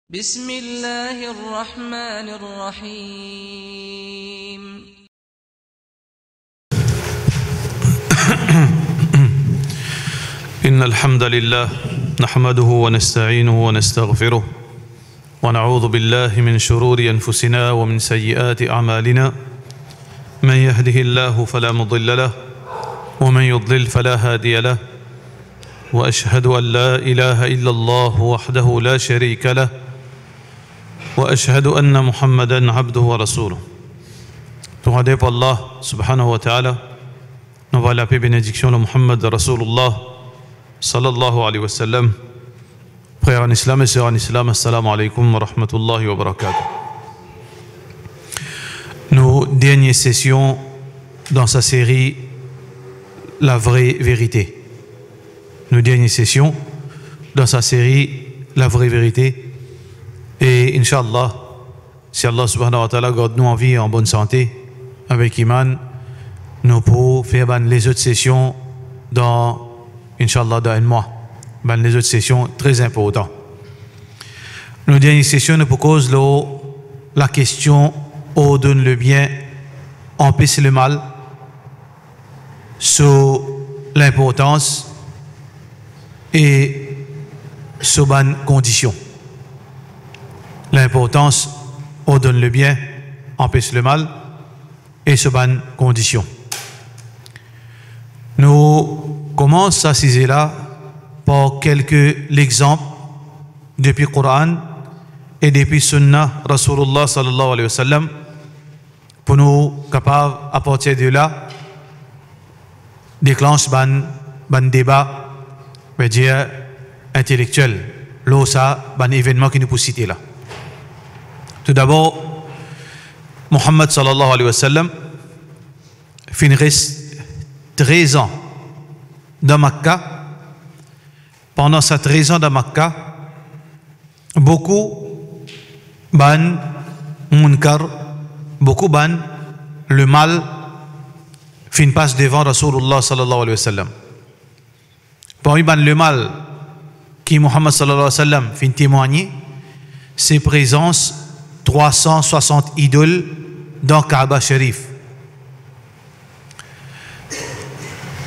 بسم الله الرحمن الرحيم إن الحمد لله نحمده ونستعينه ونستغفره ونعوذ بالله من شرور أنفسنا ومن سيئات أعمالنا من يهده الله فلا مضل له ومن يضلل فلا هادي له وأشهد أن لا إله إلا الله وحده لا شريك له وأشهد أن محمدا عبده ورسوله. Tout pour Allah subhanahu wa ta'ala, nous va la paix bénédiction de Muhammad Rasulullah sallallahu alayhi wa sallam. Frères en islam et sœurs en islam, assalamu alaikum wa rahmatullahi wa barakatuh. Nos dernières sessions dans sa série La vraie vérité. Nos dernières sessions dans sa série La vraie vérité. Et Inch'Allah, si Allah subhanahu wa ta'ala garde nous en vie et en bonne santé, avec Iman, nous pourrons faire les autres sessions dans, Inch'Allah, dans un mois. Les autres sessions très importantes. Nos dernières sessions nous posent la question où donne le bien, empêche le mal, sur l'importance et sur bonnes conditions. L'importance ordonne le bien, empêche le mal et sur bonnes conditions. Nous commençons à ciser là par quelques exemples depuis le Coran et depuis Sunnah Rasulullah sallallahu alayhi wa sallam pour nous capables à partir de là déclencher un débat, je veux dire intellectuel, là ça un événement qui nous peut citer là. Tout d'abord, Muhammad sallallahu alayhi wa sallam reste 13 ans dans Makkah. Pendant ces 13 ans dans Makkah, beaucoup ban munkar, beaucoup ban le mal fin passe devant Rasulullah sallallahu alayhi wa sallam. Parmi ban le mal qui Muhammad sallallahu alayhi wa sallam fin témoigner, c'est présence 360 idoles dans Kaaba Sharif.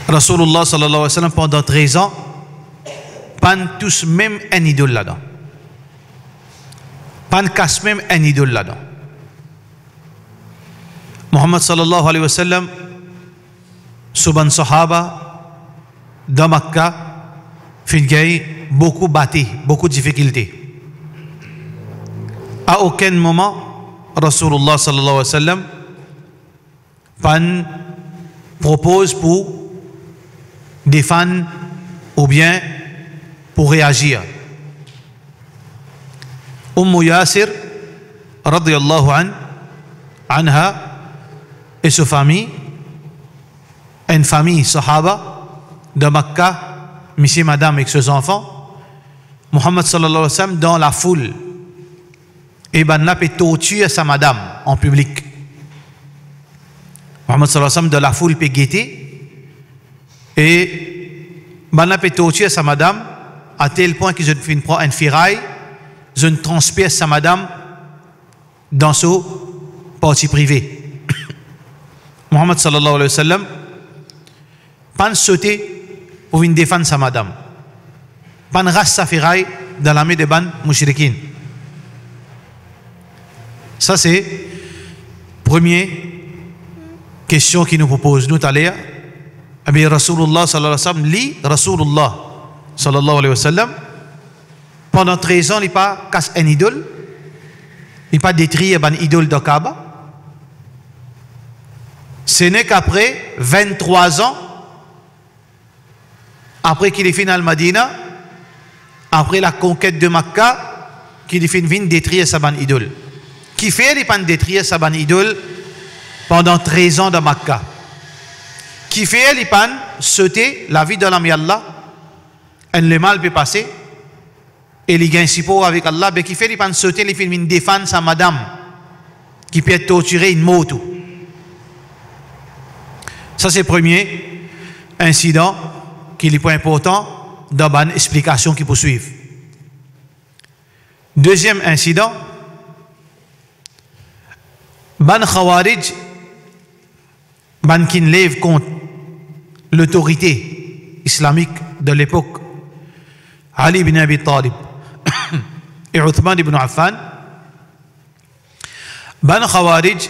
Rasulullah sallallahu alayhi wa sallam pendant 13 ans pas tous même un idole là-dedans. Pas casse même un idole là-dedans. Muhammad sallallahu alayhi wa sallam Suban Sahaba dans Makkah fin beaucoup battu, beaucoup de difficultés. À aucun moment Rasulullah sallallahu alayhi wa sallam propose pour défendre ou bien pour réagir. Yasir radiyallahu anha et sa famille, une famille sahaba de Makkah, monsieur, madame avec ses enfants, Muhammad sallallahu alayhi wa sallam dans la foule et là peut torturer sa madame en public. Muhammad sallallahu alayhi wa sallam dans la foule peut guetter et là peut torturer sa madame à tel point que je prends un ferraille, je transperce sa madame dans son partie privée. Muhammad sallallahu alayhi wa sallam pas sauter pour venir défendre sa madame, pas rasse sa ferraille dans la main des ban mushrikin. Ça c'est première question qui nous propose nous t'aller. Mais Rasulullah sallallahu alayhi wa sallam li Rasulullah sallallahu alayhi wa sallam pendant 13 ans il n'a pas cassé un idole, il n'a pas détruit un idole de Kaaba. Ce n'est qu'après 23 ans après qu'il est fini al Madina, après la conquête de Makkah, qu'il est fini détruire sa ban idole. Qui fait il pas détruire sa ban idole pendant 13 ans de Makkah. Qui fait il pas sauter la vie de l'homme Allah, et le mal peut passer et il gagne si pour avec Allah, mais qui fait il pas sauter il finit défendre sa madame qui peut être torturée une mort tout. Ça c'est le premier incident qui est le point important dans une explication qui poursuit. Deuxième incident, ban Khawarij, ban qui lève contre l'autorité islamique de l'époque, Ali ibn Abi Talib et Uthman ibn Affan, ban Khawarij,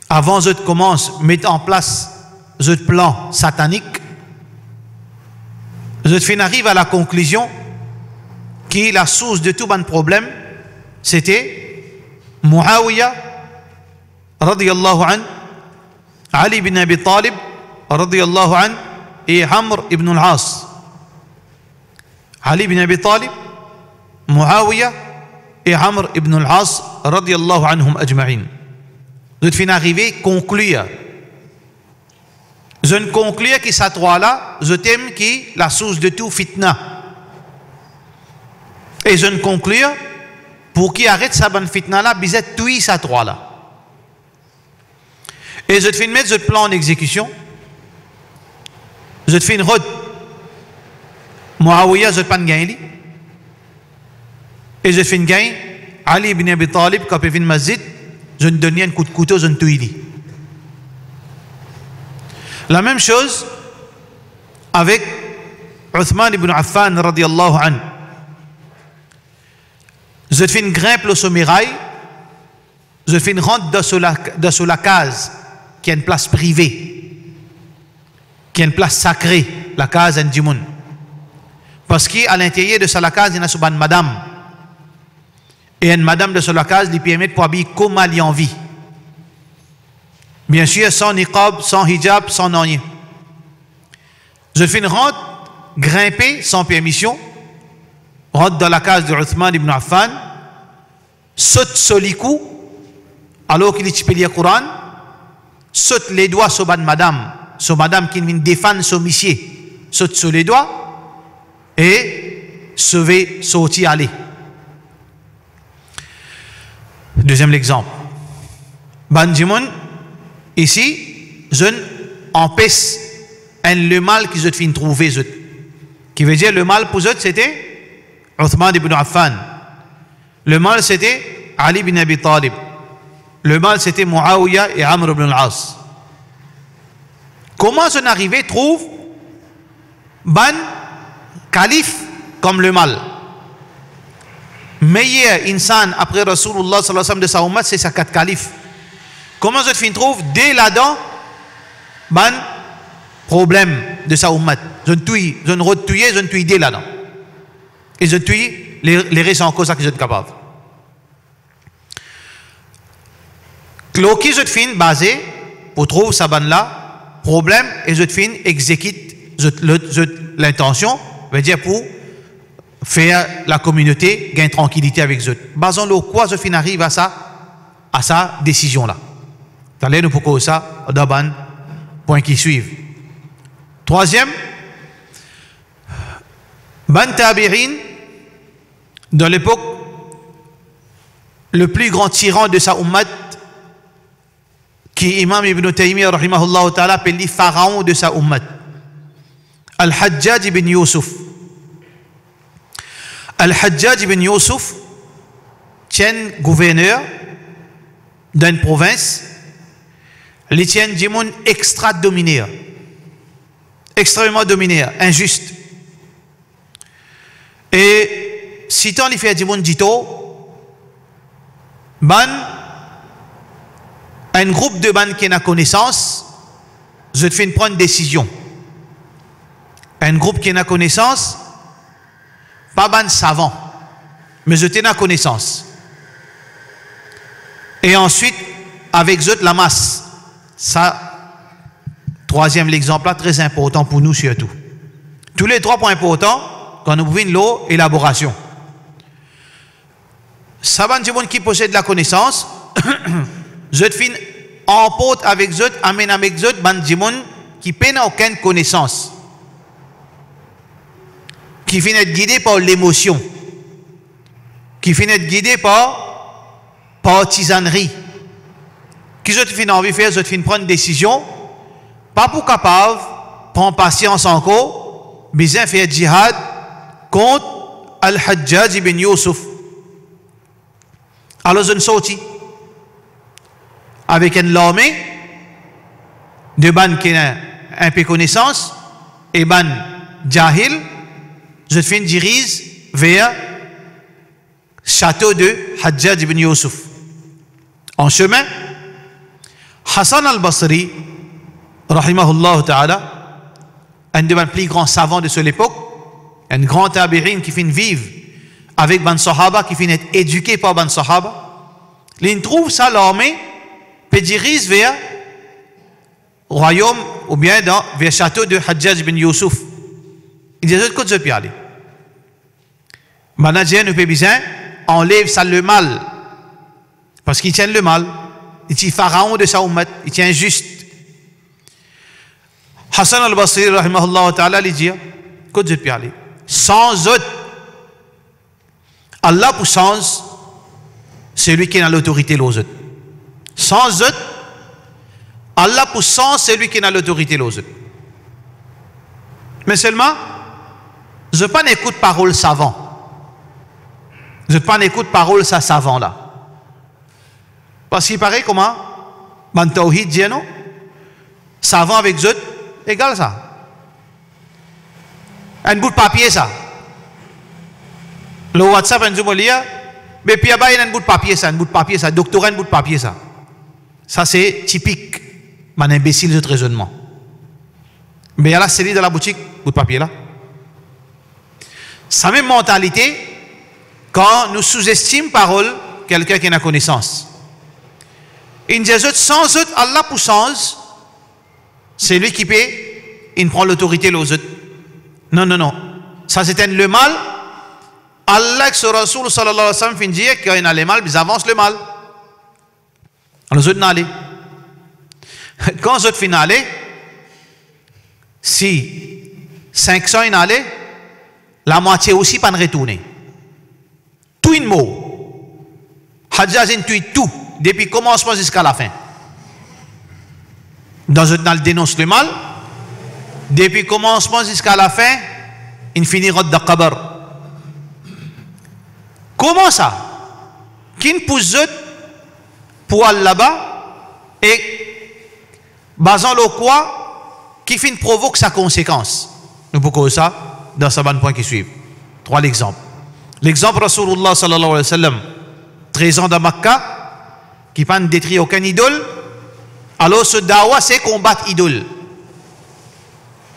avant de commencer à mettre en place ce plan satanique, je arrive à la conclusion que la source de tout bon problème, c'était Muawiyah radiyallahu an, Ali ibn Abi Talib radiyallahu an et Amr ibn al-As. Ali ibn Abi Talib, Muawiyah et Amr ibn al-As radiyallahu anhum ajma'in. Je arrive à conclure. Je ne conclure que ces trois-là, je t'aime qui la source de tout fitna. Et je ne conclure pour qu'il arrête sa bonne fitna-là, bizet tout ces trois-là. Et je te fais mettre ce plan en exécution. Je te fais une route. Muawiyah, je te fais une gagne. Et je te fais une gagne. Ali ibn Abi Talib, quand il vient masjid, je te donne un coup de couteau, je te tue. La même chose avec Uthman ibn Affan radiyallahu an. Je te fais une grimpe au sommeil, je te fais une rentre dans la case qui est une place privée, qui est une place sacrée, la case en Dimoun. Parce qu'à l'intérieur de la case, il y a une madame. Et une madame de la case lui permet pour habiller comme elle en vie. Bien sûr, sans niqab, sans hijab, sans rien. Je fais une rentre, grimper sans permission, rentre dans la case de Uthman ibn Affan, saute sur les coups, alors qu'il est lire le Coran, saute les doigts sur madame qui vient défendre son monsieur, saute sur les doigts, et se va sortir aller. Deuxième exemple. Banjimoun, ici, je empêche le mal que je te fais trouver. Qui veut dire le mal pour eux, c'était Uthman ibn Affan. Le mal, c'était Ali ibn Abi Talib. Le mal, c'était Muawiyah et Amr ibn al-As. Comment on arrive à trouver ban calife comme le mal? Meilleur insan après Rasulullah sallallahu alayhi wa sallam de sa ummat, c'est sa quatre califes. Comment je te trouve dès là-dedans ban problème de sa ummat? Je ne retouille, je ne tue dès là-dedans. Et je tue les restes en cause que je suis capable. Cloquis je te finis basé pour trouver sa ban là, problème, et je te finis exécute l'intention, veut dire pour faire la communauté gagne tranquillité avec eux. Basons le quoi je finis arrive à sa décision là. Allez nous pourquoi ça d'Aban point qui suivent. Troisième, ban tabi'in dans l'époque le plus grand tyran de sa ummat qui Imam Ibn Taymiyyah rahimahullah ta'ala appelle le pharaon de sa ummat, Al-Hajjaj ibn Yusuf. Al-Hajjaj ibn Yusuf tient gouverneur d'une province, il tient du monde extrêmement dominé, injuste. Et si tant il fait du monde dito, un groupe de ban qui n'a connaissance, je te fais prendre une décision. Un groupe qui n'a connaissance, pas ban savant, mais je t'ai connaissance. Et ensuite, avec eux, la masse. Ça, troisième l'exemple là, très important pour nous surtout. Tous les trois points importants, quand nous pouvons l'eau, élaboration. Ça va du monde qui possède la connaissance, je te fin emporte avec eux, amène avec eux, ban du monde qui peine aucune connaissance. Qui finit être guidé par l'émotion, qui finit être guidé par partisanerie, qui je te finis envie de faire, je te finis prendre une décision, pas pour capable, prendre patience encore, bien faire djihad contre Al-Hajjaj ibn Yusuf. Alors, je sorti avec une l'armée de ban qui a un peu connaissance et ban Jahil. Je fais une dirige vers château de Hajjaj ibn Yusuf. En chemin, Hassan al-Basri, rahimahullah ta'ala, un des plus grands savants de cette époque, un grand tabi'in qui finit vivre avec ban sahaba, qui finit être éduqué par ban sahaba, il trouve ça l'armée peut dirige vers royaume ou bien vers le château de Hajjaj ibn Yusuf. Il dit que je peux aller. Manager ne peut bien enlève ça le mal parce qu'il tient le mal. Il tient pharaon de sa ummat, il tient juste. Hassan al-Basri, rahimahullah ta'ala, il dit que je peux aller. Sans autre, Allah pour sens, c'est lui qui a l'autorité aux autres. Sans autre, Allah pour sens, c'est lui qui a l'autorité aux autres. Mais seulement, je ne pas n'écoute parole savant. Je ne pas n'écoute parole ça savant là. Parce qu'il paraît comment? Man tawhid dit non? Savant avec zot, égal ça. Un bout de papier ça. Le WhatsApp un zoom lire, mais puis il y a un bout de papier ça, un bout de papier ça, doctorat un bout de papier ça. Ça c'est typique, man imbécile de raisonnement. Mais il y a la série de la boutique, bout de papier là. Sa même mentalité quand nous sous-estimons parole quelqu'un qui a connaissance. Il dit sans autre, Allah pour sens, c'est lui qui paie, il prend l'autorité aux autres. Non, non, non. Ça c'est le mal. Allah, ce Rasoul sallallahu alayhi wa sallam, fin dit qu'il y a le mal, ils avancent le mal. Alors, les autres n'allent. Quand les autres fin aller, si 500 n'allaient, la moitié aussi pas de retourner. Tout une mot. Hajjaj tue tout, depuis le commencement jusqu'à la fin. Dans le dénonce le mal, depuis le commencement jusqu'à la fin, il finira de qabr. Comment ça? Qui ne pousse pour aller là-bas et basant le quoi qui finit provoque sa conséquence. Nous pouvons ça dans ce point qui suit. Trois exemples. L'exemple Rasulullah sallallahu alayhi wa sallam, 13 ans dans Makkah, qui ne détruit aucun idole. Alors ce dawa c'est combattre idole.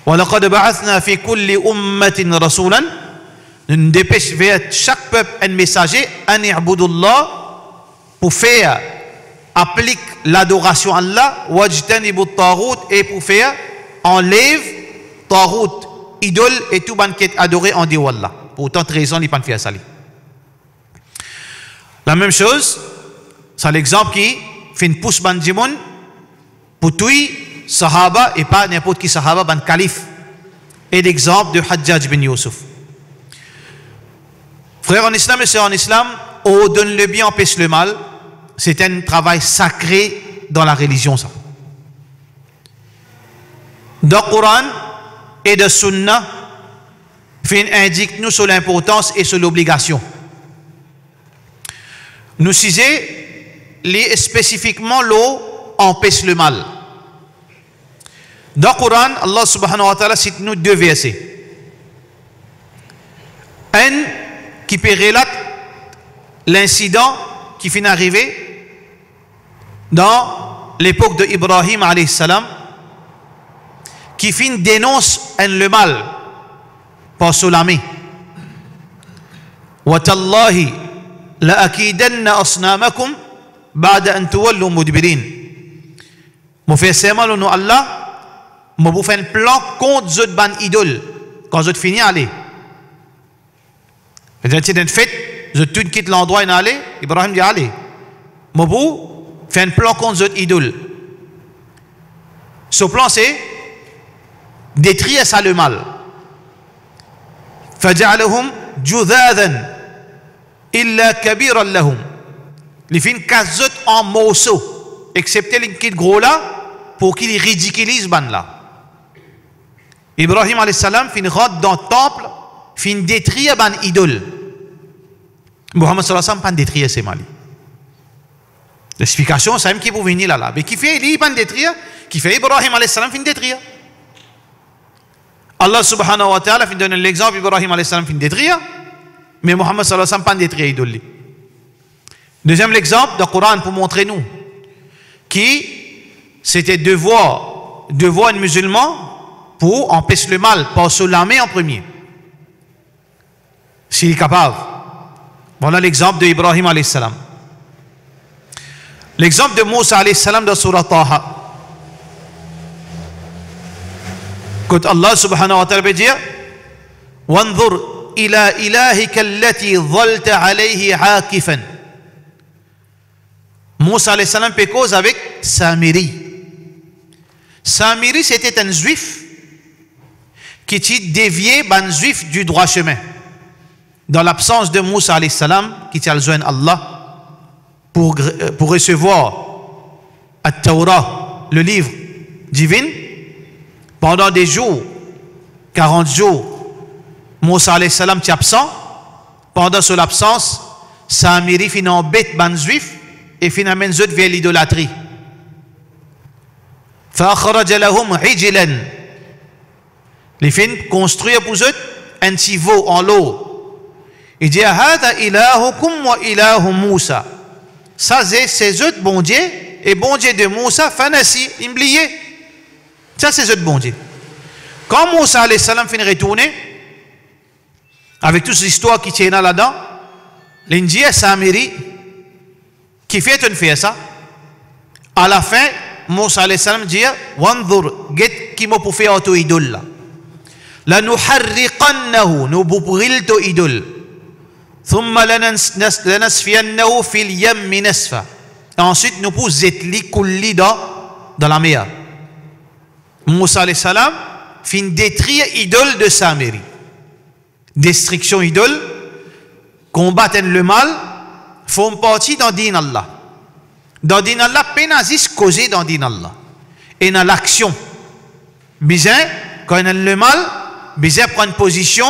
وَلَقَدْ بَعَثْنَا فِي كُلِّ أُمَّةٍ رَسُولًا. Nous dépêchons vers chaque peuple un messager, an i'budullah, pour faire applique l'adoration à Allah, wajtanibu tarout, et pour faire enlève tarout, idole et tout banquet adoré en dehors d'Allah. Pour autant 13 ans, il n'y a pas de faire ça. La même chose, c'est l'exemple qui fait une pousse bandimon pour tout sahaba et pas n'importe qui sahaba, ban calife. Et l'exemple de Hajjaj bin Yusuf. Frères en islam et sœurs en islam, on donne le bien, empêche le mal. C'est un travail sacré dans la religion, ça. Dans le Coran et de Sunna, indique nous sur l'importance et sur l'obligation. Nous disons, spécifiquement, l'eau empêche le mal. Dans le Coran, Allah subhanahu wa ta'ala cite nous deux versets. Un qui peut relater l'incident qui finit d'arriver dans l'époque de Ibrahim alayhi salam, qui finit dénonce le mal par Solamé. Wa tallahi la akidanna asnamakum ba'da an tuwallu mudbirin. Mo fait serment au nom Allah, mo vous fait un plan contre zot ban idole quand zot fini aller. C'est un fait, je tout quitte l'endroit et aller, Ibrahim dit allez. Mobou fait un plan contre zot idole. Ce plan c'est détruire ça le mal. فجعلهم جذاذا إلا كبيرا لهم. Les fins casse en morceaux, excepté les kits gros là, pour qu'ils ridiculisent ban là. Ibrahim alayhi salam fin rentre dans le temple fin détruire ban idole. Muhammad sallallahu alayhi wa sallam pas détruire ces mali. L'explication, c'est même qui pour venir là. Mais qui fait, il pas détruire, qui fait Ibrahim alayhi salam fin détruire. Allah subhanahu wa ta'ala fin donne l'exemple, Ibrahim alayhi salam fin détruire, mais Muhammad sallallahu alayhi wa sallam pas détruire idole. Deuxième exemple, dans le Coran pour montrer nous, qui c'était devoir un musulman pour empêcher le mal, pas se l'armée en premier. S'il est capable. Voilà l'exemple d'Ibrahim alayhi salam. L'exemple de Moussa alayhi salam dans Surah Taha. Quand Allah subhanahu wa ta'ala veut dire وَانظُرْ إِلَى إِلَهِكَ الَّتِي ظَلْتَ عَلَيْهِ عَاكِفًا. Moussa alayhi salam fait cause avec Samiri. Samiri c'était un juif qui était dévié un juif du droit chemin. Dans l'absence de Moussa alayhi salam qui était joindre Allah pour recevoir At-Tawrah, le livre divin, pendant des jours, 40 jours, Moussa alayhi salam était absent. Pendant son absence, Samiri finit en bête ban juif et finalement zut vers l'idolâtrie. فأخرج لهم عجلا. Les fins construire pour eux un petit veau en l'eau. Il dit هذا إلهكم وإله موسى. Ça c'est eux bon Dieu et bon Dieu de Moussa fanasi oublié. Ça c'est eux bon Dieu. Quand Moussa alayhi salam finit retourner avec toute l'histoire qui tient là-dedans, l'Indien Samiri qui fait une fait ça. À la fin, Moussa alayhi salam dit wanzur get qui m'a pour faire auto idole là. La nuharriqannahu nous brûlons to idole. Thumma lanasfiyannahu fil yam nasfa. Ensuite nous pour zetli kulli dans la mer. Moussa alayhi salam fin détruire idole de Samiri. Destruction idole, combattre le mal, font partie dans din Allah. Dans din Allah, pénazis causé dans din Allah. Et dans l'action, bizarre, quand on a le mal, bizarre prend une position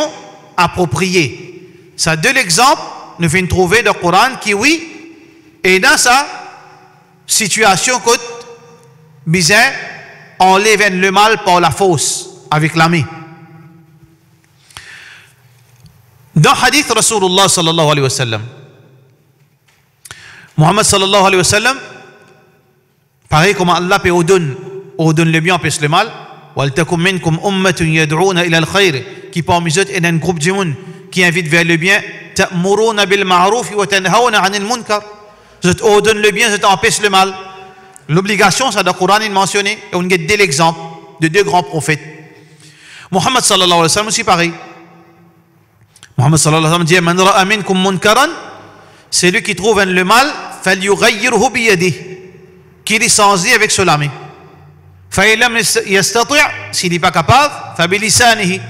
appropriée. Ça deux exemples, nous faisons trouver dans le Coran qui oui, et dans sa situation, quand bizarre enlève le mal par la force, avec la main. Dans le hadith Rasulullah sallallahu alayhi wa sallam, Muhammad sallallahu alayhi wa sallam, pareil comme Allah peut ordonner le bien, empêche le mal. وَلْتَكُمْ مِنْكُمْ أُمَّةٌ يَدْعُونَ إِلَى الْخَيْرِ qui parmi eux est un groupe de monde qui invite vers le bien. تَأْمُرُونَ بِالْمَعْرُوفِ وَتَنْهَوْنَ عَنِ الْمُنْكَرِ. Je ordonne le bien, je t'empêche le mal. L'obligation, ça dans le Coran est mentionné et on a deux l'exemple de deux grands prophètes. Muhammad sallallahu alayhi wa sallam aussi pareil. Muhammad sallallahu alayhi wa sallam dit Man ra'a minkum munkaran, c'est lui qui trouve le mal, falyughayyirhu biyadihi, qu'il est sans avec cela main. Fa illam yastati', s'il n'est pas capable, fa bilisanihi,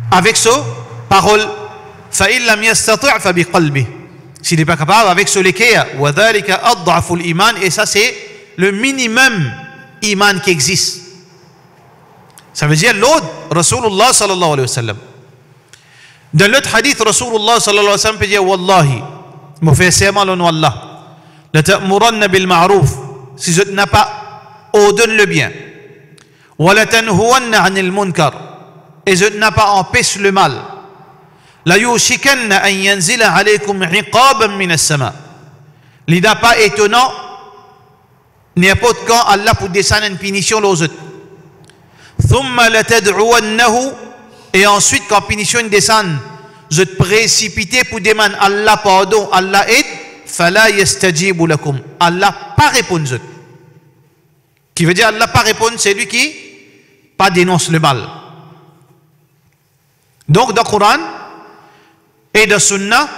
avec sa parole. Fa illam yastati' fa biqalbihi, s'il n'est pas capable, avec ce l'équerre. Wa dhalika ad'afu al-iman, et ça c'est le minimum iman qui existe. Ça veut dire l'autre Rasulullah sallallahu alayhi wa sallam. Dans l'autre hadith, Rasulullah sallallahu alayhi wa sallam peut dire Wallahi, me fait serment le nom Allah, la ta'muranna bil ma'ruf, si je n'ai pas ordonne le bien, wa la tanhuwanna anil munkar, et je n'ai pas empêche le mal, la yushikanna an yanzila alaykum iqaban min as-sama. Il n'est pas étonnant, n'importe quand Allah pour descendre une punition aux autres. Thumma la tad'uwannahu, et ensuite quand punition descend, je te précipite pour demander Allah pardon, Allah aide, fala yastajibu lakum. Allah pas répondre. Qui veut dire Allah pas répondre, c'est lui qui pas dénonce le mal. Donc dans le Coran et dans le Sunna,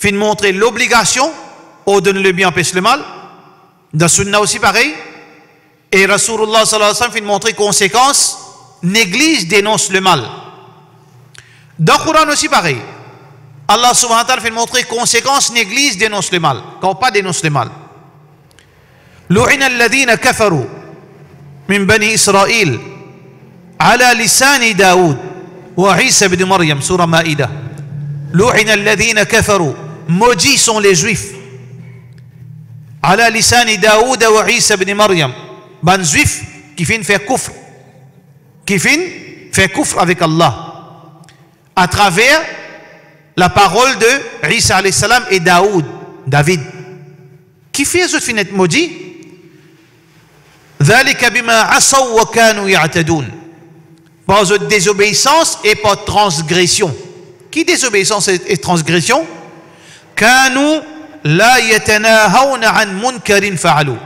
il faut montrer l'obligation, ordonne le bien, empêche le mal. Dans le Sunna aussi pareil. Et Rasulullah sallallahu alayhi wa sallam fait montrer conséquences, néglige, dénonce le mal. Dans le Coran aussi pareil. Allah subhanahu wa ta'ala fait montrer conséquences, néglige, dénonce le mal. Quand pas dénonce le mal. لعن الذين كفروا من بني إسرائيل على لسان داود wa Isa ibn Maryam, surah Maïda. Lu'ina alladhina kafaru, maudits sont les juifs. Ala lisani Daoud wa Isa ibn Maryam, ban juifs qui viennent faire kufr, qui viennent faire kufr avec Allah, à travers la parole de Isa alayhi salam et David. Qui fait ce finet maudit? ذلك بما عصوا وكانوا يعتدون, par désobéissance et par transgression. Qui désobéissance et transgression? كانوا لا يتناهون عن منكر فعلوا.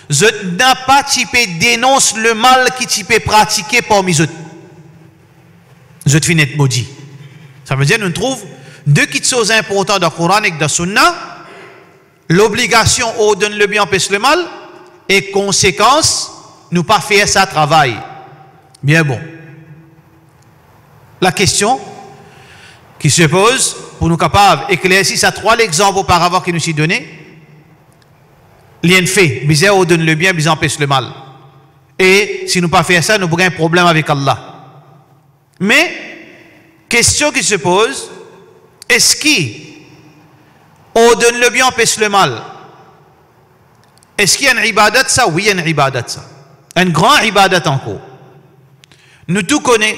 Je n'ai pas typé dénonce le mal qui typé pratiqué parmi eux. Je finis être maudit. Ça veut dire nous trouvons deux petites choses importantes dans le Coran et dans la Sunna. L'obligation au donne le bien empêche le mal et conséquence nous pas faire ça travail. Bien bon. La question qui se pose pour nous capables éclaircir ça trois exemples auparavant qui nous s'y donné. L'ien fait, bizarre au donne le bien, bizarre empêche le mal. Et si nous pas faire ça, nous aurons un problème avec Allah. Mais question qui se pose, est-ce qu'on donne le bien, empêche le mal? Est-ce qu'il y a une ibadat ça? Oui, il y a une ibadat ça. Un grand ibadat encore. Nous tout connaissons.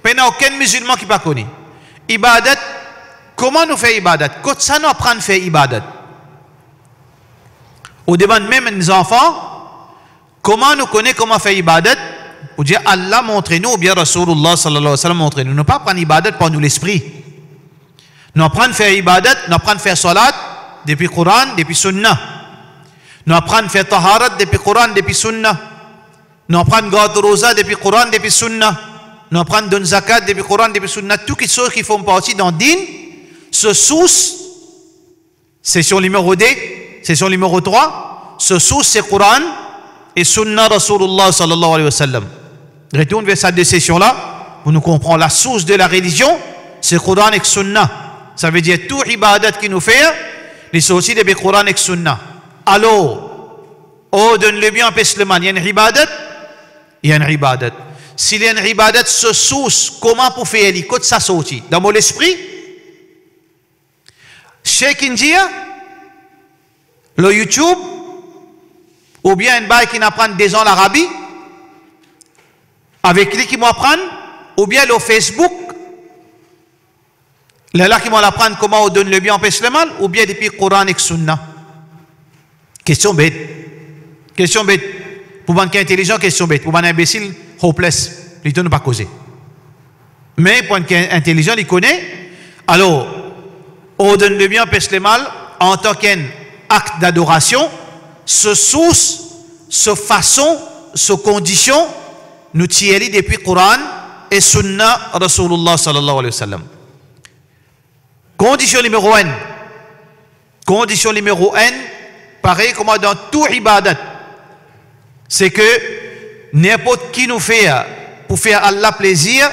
Mais il n'y a aucun musulman qui ne connaît pas. Ibadat, comment nous faisons ibadat? Quand ça nous apprend à faire ibadat? On demande même à nos enfants, comment nous connaissons comment faire ibadat? Pour dire Allah montre-nous ou bien Rasulullah sallallahu alayhi wa sallam montre-nous. Nous ne pas prendre ibadat pour nous l'esprit. Nous apprenons à faire ibadat, nous apprenons à faire salat depuis le Coran, depuis le Sunnah. Nous apprenons à faire taharat depuis le Coran, depuis le Sunnah. Nous apprenons à garder rosa depuis le Coran, depuis le Sunnah. Nous apprenons à donner zakat depuis le Coran, depuis le Sunnah. Toutes les choses qui font partie dans le din se sous, session numéro 2, session numéro 3, se sous c'est Coran et Sunnah Rasulullah sallallahu alayhi wa sallam. Retourne vers ces deux sessions-là pour nous comprendre la source de la religion, c'est Coran et Sunnah. Ça veut dire tout ibadat qui nous fait, les sorties de Coran et Sunnah. Alors, oh, donne le bien, empêche le mal. Il y a une ibadat, il y a une ibadat. S'il y a une ibadat, ce source, comment pour faire les côtes ça sortit? Dans mon esprit, Cheikh India, le YouTube, ou bien une baille qui n'apprend des ans l'Arabie, avec lui qui m'apprend, ou bien le Facebook, là qui m'apprend comment on donne le bien, empêche le mal, ou bien depuis Coran et Sunnah. Question bête. Question bête. Pour un intelligent, question bête. Pour un imbécile, hopeless. Plutôt ne pas causer. Mais pour un intelligent, il connaît. Alors, on donne le bien, empêche le mal, en tant qu'un acte d'adoration, ce source, ce façon, ce condition, nous tirons depuis Coran et Sunnah Rasulullah sallallahu alayhi wa sallam. Condition numéro 1. Condition numéro 1, pareil comme dans tout ibadat, c'est que n'importe qui nous fait pour faire Allah plaisir,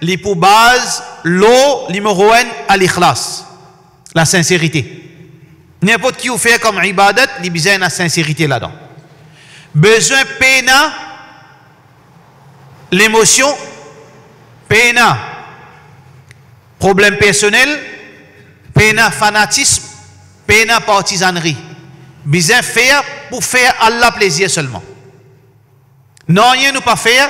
les pour base, l'eau numéro 1 à l'ikhlas, la sincérité. N'importe qui vous fait comme ibadat, il a besoin de la sincérité là-dedans. Besoin peina l'émotion, peina problème personnel, peina fanatisme, peina partisanerie. Besoin faire pour faire Allah plaisir seulement. Non, rien nous pas faire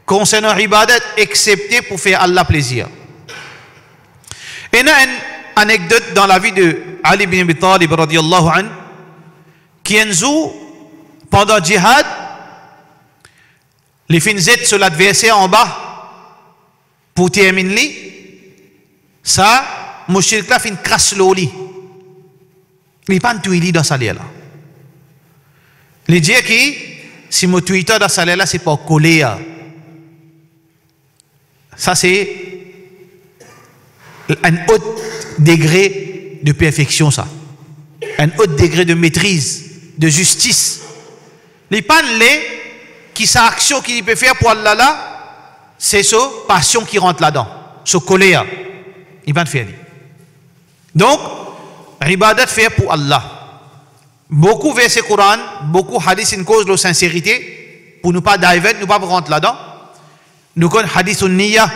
concernant ibadat excepté pour faire Allah plaisir. Et il y a une anecdote dans la vie de Ali ibn Abi Talib radiyallahu anhu qui pendant le djihad, les finzettes sur l'adversaire en bas pour terminer ça, mouchik là fin crasse l'oli. Il n'est pas tout dans sa là. Les dire qui si mon Twitter dans sa là c'est pas collé. Ça c'est un haut degré de perfection ça. Un haut degré de maîtrise, de justice. Les pannes qui sa action qu'il peut faire pour Allah là, c'est sa passion qui rentre là-dedans, ce colère. Il va le faire. Donc, ibadat fait pour Allah. Beaucoup versets Coran, beaucoup hadith une cause de sincérité, pour ne pas diver, ne pas rentrer là-dedans. Nous connaissons hadith niya,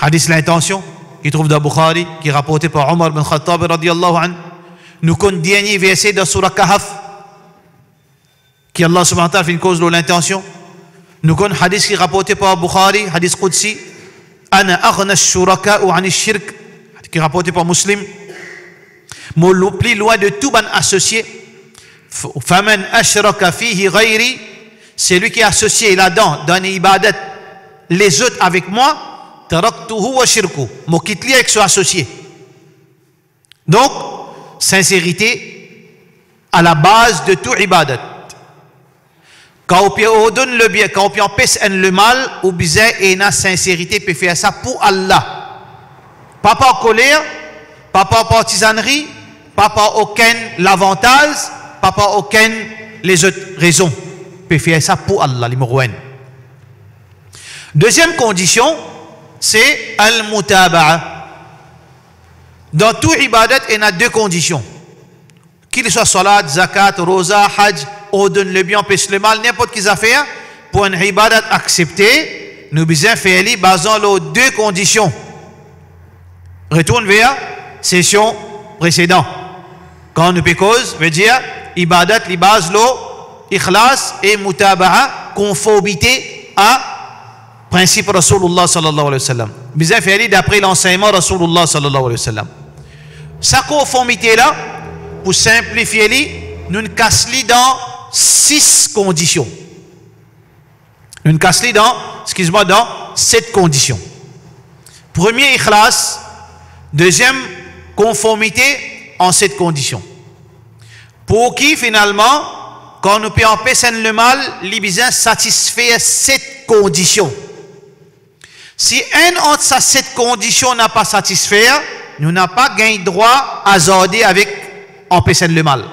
Hadith l'intention, qui trouve dans Bukhari, qui est rapporté par Omar bin Khattab radiyallahu anhu. Nous connaissons le dernier verset de Surah Kahf, qui Allah subhanahu wa ta'ala fait une cause de l'intention. Nous connaissons hadith qui est rapporté par Bukhari, hadith Qudsi, Ana aghna ash-shuraka ou ani shirk, qui est rapporté par Muslim. Mon plus loin de tout ban associé. Faman ashraka fihi ghayri, c'est lui qui est associé là-dedans, dans les ibadat, les autres avec moi, taraktuhu wa shirku, moi quitte lui avec son associé. Donc, sincérité à la base de tout ibadat. Quand on donne le bien, quand on empêche le mal, on besoin une sincérité peut faire ça pour Allah. Pas par colère, pas par partisanerie, pas par aucun l'avantage, pas par aucune les autres raisons. Peut faire ça pour Allah, numéro 1. Deuxième condition, c'est al-mutaba'a. Dans tout ibadat, il y a deux conditions. Qu'il soit salat, zakat, roza, hajj, on donne le bien, empêche le mal, n'importe quelle affaire, pour une ibadat acceptée, nous devons faire les basant les deux conditions. Retourne vers session précédente. Quand nous pécose, veut dire, ibadat, li base lo, ikhlas et mutaba'a, conformité à principe Rasulullah sallallahu alayhi wa sallam. Bizarre fait d'après l'enseignement Rasulullah sallallahu alayhi wa sallam. Sa conformité là, pour simplifier, nous casse-li dans 6 conditions. Nous casse-li dans, excuse-moi, dans 7 conditions. Premier, ikhlas. Deuxième, conformité en 7 conditions. Pour qui finalement, quand nous pouvons empêcher le mal, les besoins satisfaire 7 conditions. Si un entre ces 7 conditions n'a pas satisfait, nous n'avons pas gagné droit à zarder avec empêcher le mal.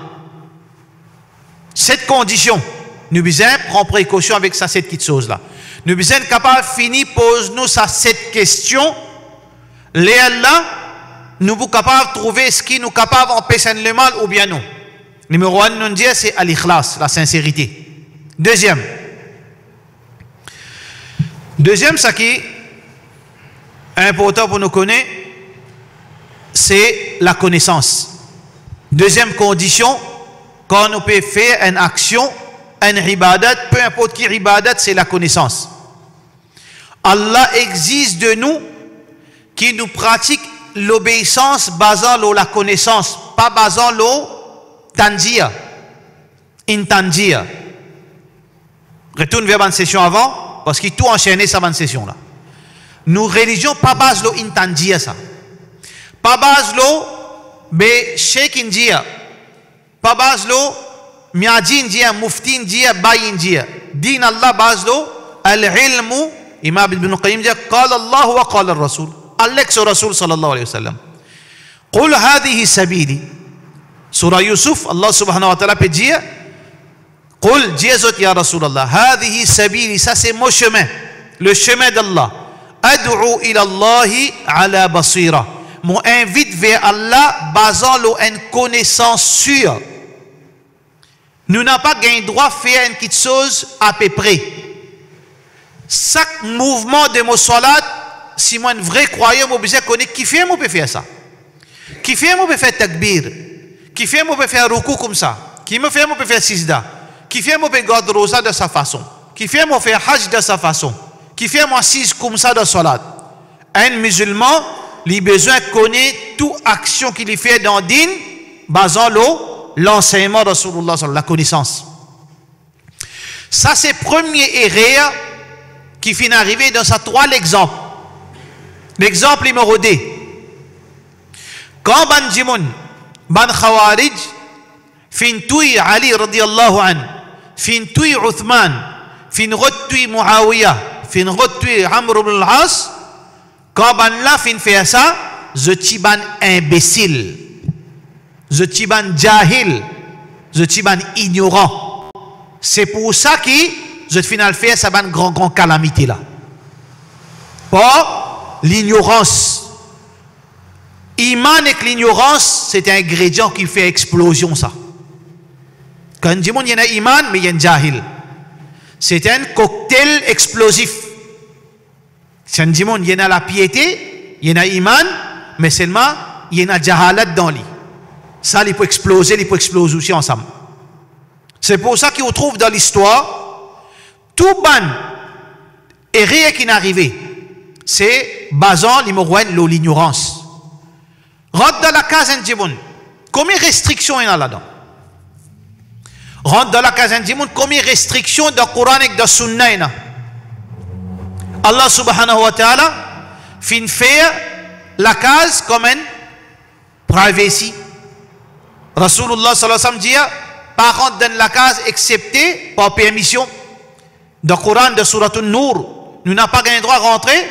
7 conditions. Nous devons prendre précaution avec ces 7 petites choses-là. Nous devons être capables de finir, poser-nous ces 7 questions. Là, nous sommes capables de trouver ce qui nous est capable d'empêcher le mal ou bien non. Numéro 1, nous disons, c'est al-ikhlas, la sincérité. Deuxième, ce qui est important pour nous connaître, c'est la connaissance. Deuxième condition, quand nous pouvons faire une action, une ibadat, peu importe qui ibadat, c'est la connaissance. Allah exige de nous qui nous pratiquent l'obéissance basant sur la connaissance, pas basant sur tanjia, intanjia. Retourne vers la session avant, parce qu'il tout enchaîné sa bonne session là. Nous religions pas base lo intanjia ça. Pas base lo be sheikh injia. Pas base lo miaji injia, mufti injia, bayi injia. Din Allah base lo al-ilmu, Imam Ibn Qayyim dit qala Allah wa qala ar-rasul. Alex Rasul sallallahu alayhi wa sallam. Qul hadhihi sabili. Surah Yusuf, Allah subhanahu wa ta'ala peut dire Qul, dis ya Rasulallah, hadhihi sabili, ça c'est mon chemin, le chemin d'Allah. Ad'u ila Allahi ala basira. Mon invite vers Allah basant une connaissance sûre. Nous n'avons pas gagné droit à faire une petite chose à peu près. Chaque mouvement de mon salat, si moi un vrai croyant, je besoin connaître qui fait, moi peut faire ça. Qui fait, moi peut faire takbir. Qui fait, moi peut faire ruku comme ça. Qui me fait, moi peut faire sijda. Qui fait, moi peut garder rosa de sa façon. Qui fait, moi faire hajj de sa façon. Qui fait, moi assise comme ça de salat. Un musulman, il a besoin de connaître toute action qu'il fait dans le din, basant l'enseignement de Rasulullah, la connaissance. Ça, c'est le premier erreur qui finit d'arriver dans sa trois l'exemple. L'exemple numéro 2. Quand Ban Jimoun, Ban Khawarij, fin tuy Ali radiyallahu an, fin tuy Uthman, fin rotui Muawiyah, fin rotui Amr ibn al-As, quand Ban la fin fait ça, je suis ban imbécile, je suis ban jahil, je suis ban ignorant. C'est pour ça que je final fait ça ban grand calamité là. Pour l'ignorance. Iman et l'ignorance, c'est un ingrédient qui fait explosion ça. Quand on dit il y a un iman, mais il y a un jahil. C'est un cocktail explosif. C'est un dimon, il y a la piété, il y a iman, mais seulement il y a jahalat dans lui. Ça, il peut exploser aussi ensemble. C'est pour ça qu'on trouve dans l'histoire, tout ban et rien qui n'est arrivé, c'est basant l'ignorance. Rentre dans la case un dimon, combien de restrictions il y a là-dedans? Rentre dans la case un dimon, combien de restrictions dans le Coran et dans le Sunna il y a? Allah subhanahu wa ta'ala fin faire la case comme une privacy. Rasulullah sallallahu alayhi wa sallam dit par contre dans la case excepté par permission. Dans le Coran de Surat An-Nur, nous n'avons pas le droit de rentrer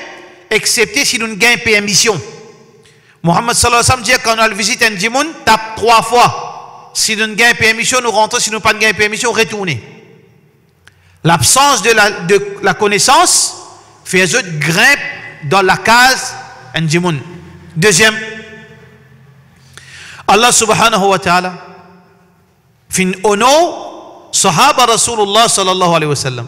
excepté si nous avons permission. Muhammad sallallahu alayhi wa sallam dit quand on visite un djimoun, tape 3 fois. Si nous avons permission, nous rentrons. Si nous n'avons pas permission, retournez. L'absence de la connaissance fait eux grimpe dans la case un djimoun. Deuxième, Allah subhanahu wa ta'ala fin ono sahaba Rasulullah sallallahu alayhi wa sallam.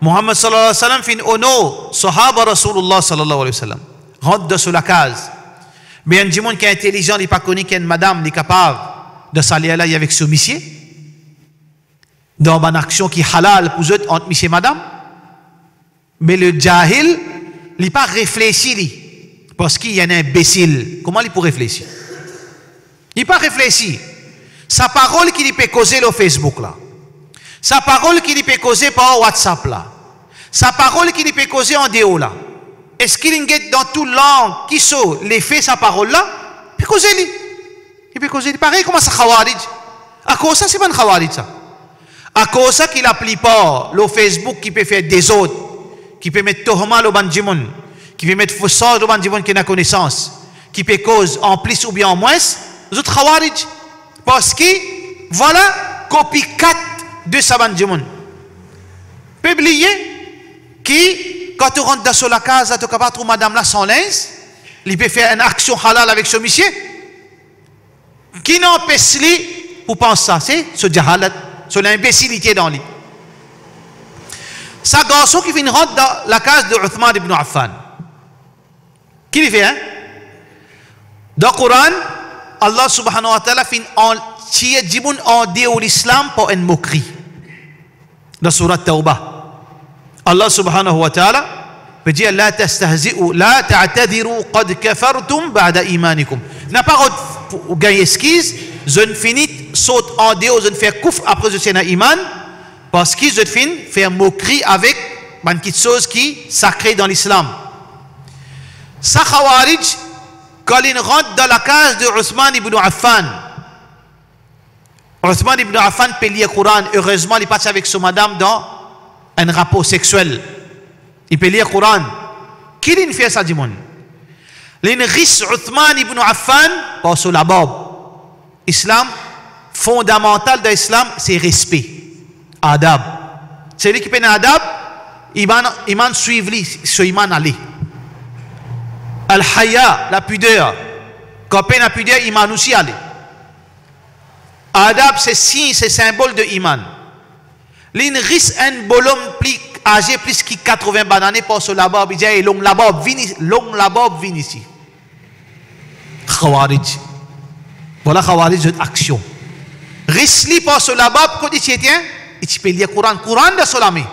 Muhammad sallallahu alayhi wa sallam fin ono sahaba Rasulullah sallallahu alayhi wa sallam. Rentre dans la case. Mais un djimoun qui est intelligent, il n'est pas connu, qui est une madame, il est capable de s'allier là avec ce monsieur. Dans une action qui est halal pour eux entre monsieur et madame. Mais le jahil, il n'est pas réfléchi. Parce qu'il y a un imbécile. Comment il peut réfléchir? Il n'est pas réfléchi. Sa parole qu'il peut causer au Facebook là. Sa parole qu'il peut causer par WhatsApp là. Sa parole qu'il peut causer en déo là. Est-ce qu'il est dans toute langue qui sont les faits sa parole là? Il peut causer lui. Il peut causer lui. Pareil comme ça Khawarij. À cause ça c'est pas un Khawarij ça. À cause ça qu'il applique pas le Facebook qui peut faire des autres. Qui peut mettre tohma au bandjimoun, qui peut mettre faussage au bandjimoun qui n'a connaissance, qui peut cause en plus ou bien en moins, les autres khawarij. Parce que, voilà, copycat de sa bandjimoun. Publié, qui, quand tu rentres dans la case, tu peux pas trouver madame là sans linge, il peut faire une action halal avec ce monsieur. Qui n'empêche lui pour penser ça, c'est ce jahalat, ce l'imbécilité dans lui. Ça garçon qui vient rentrer dans la case de Uthman ibn Affan. Qui le fait, hein? Dans le Coran, Allah subhanahu wa ta'ala fait en déo l'islam pour une moquerie. Dans Surat Tawbah. Allah subhanahu wa ta'ala peut dire La tastahzi'u, la ta'tadiru, qad kafartum ba'da imanikum. N'a pas gagné esquisse, je ne finis, saute en déo, je ne fais kouf après je suis dans iman. Parce qu'ils se font faire moquerie avec une petite chose qui est sacrée dans l'islam. Sa Khawarij, quand ils rentrent dans la case de Uthman ibn Affan, Uthman ibn Affan peut lire le Coran. Heureusement, il passe avec son madame dans un rapport sexuel. Il peut lire le Coran. Qui l'a fait ça, Dimon? Il risque Uthman ibn Affan par son labab. Islam, fondamental de l'islam, c'est respect. Adab. C'est lui qui peut adab, il m'a suivi, ce iman allé. Al-Haya, la pudeur. Quand il la pudeur, il m'a aussi allé. Adab, c'est signe, c'est symbole de iman. L'in risque un bolhomme plus âgé, plus que 80 bananes pour ce labab, il dit, long labab, viens ici. Khawarij. Voilà Khawarij d'action. Risque pour ce labab, quand il tient, et tu peux lire le Coran de Solami.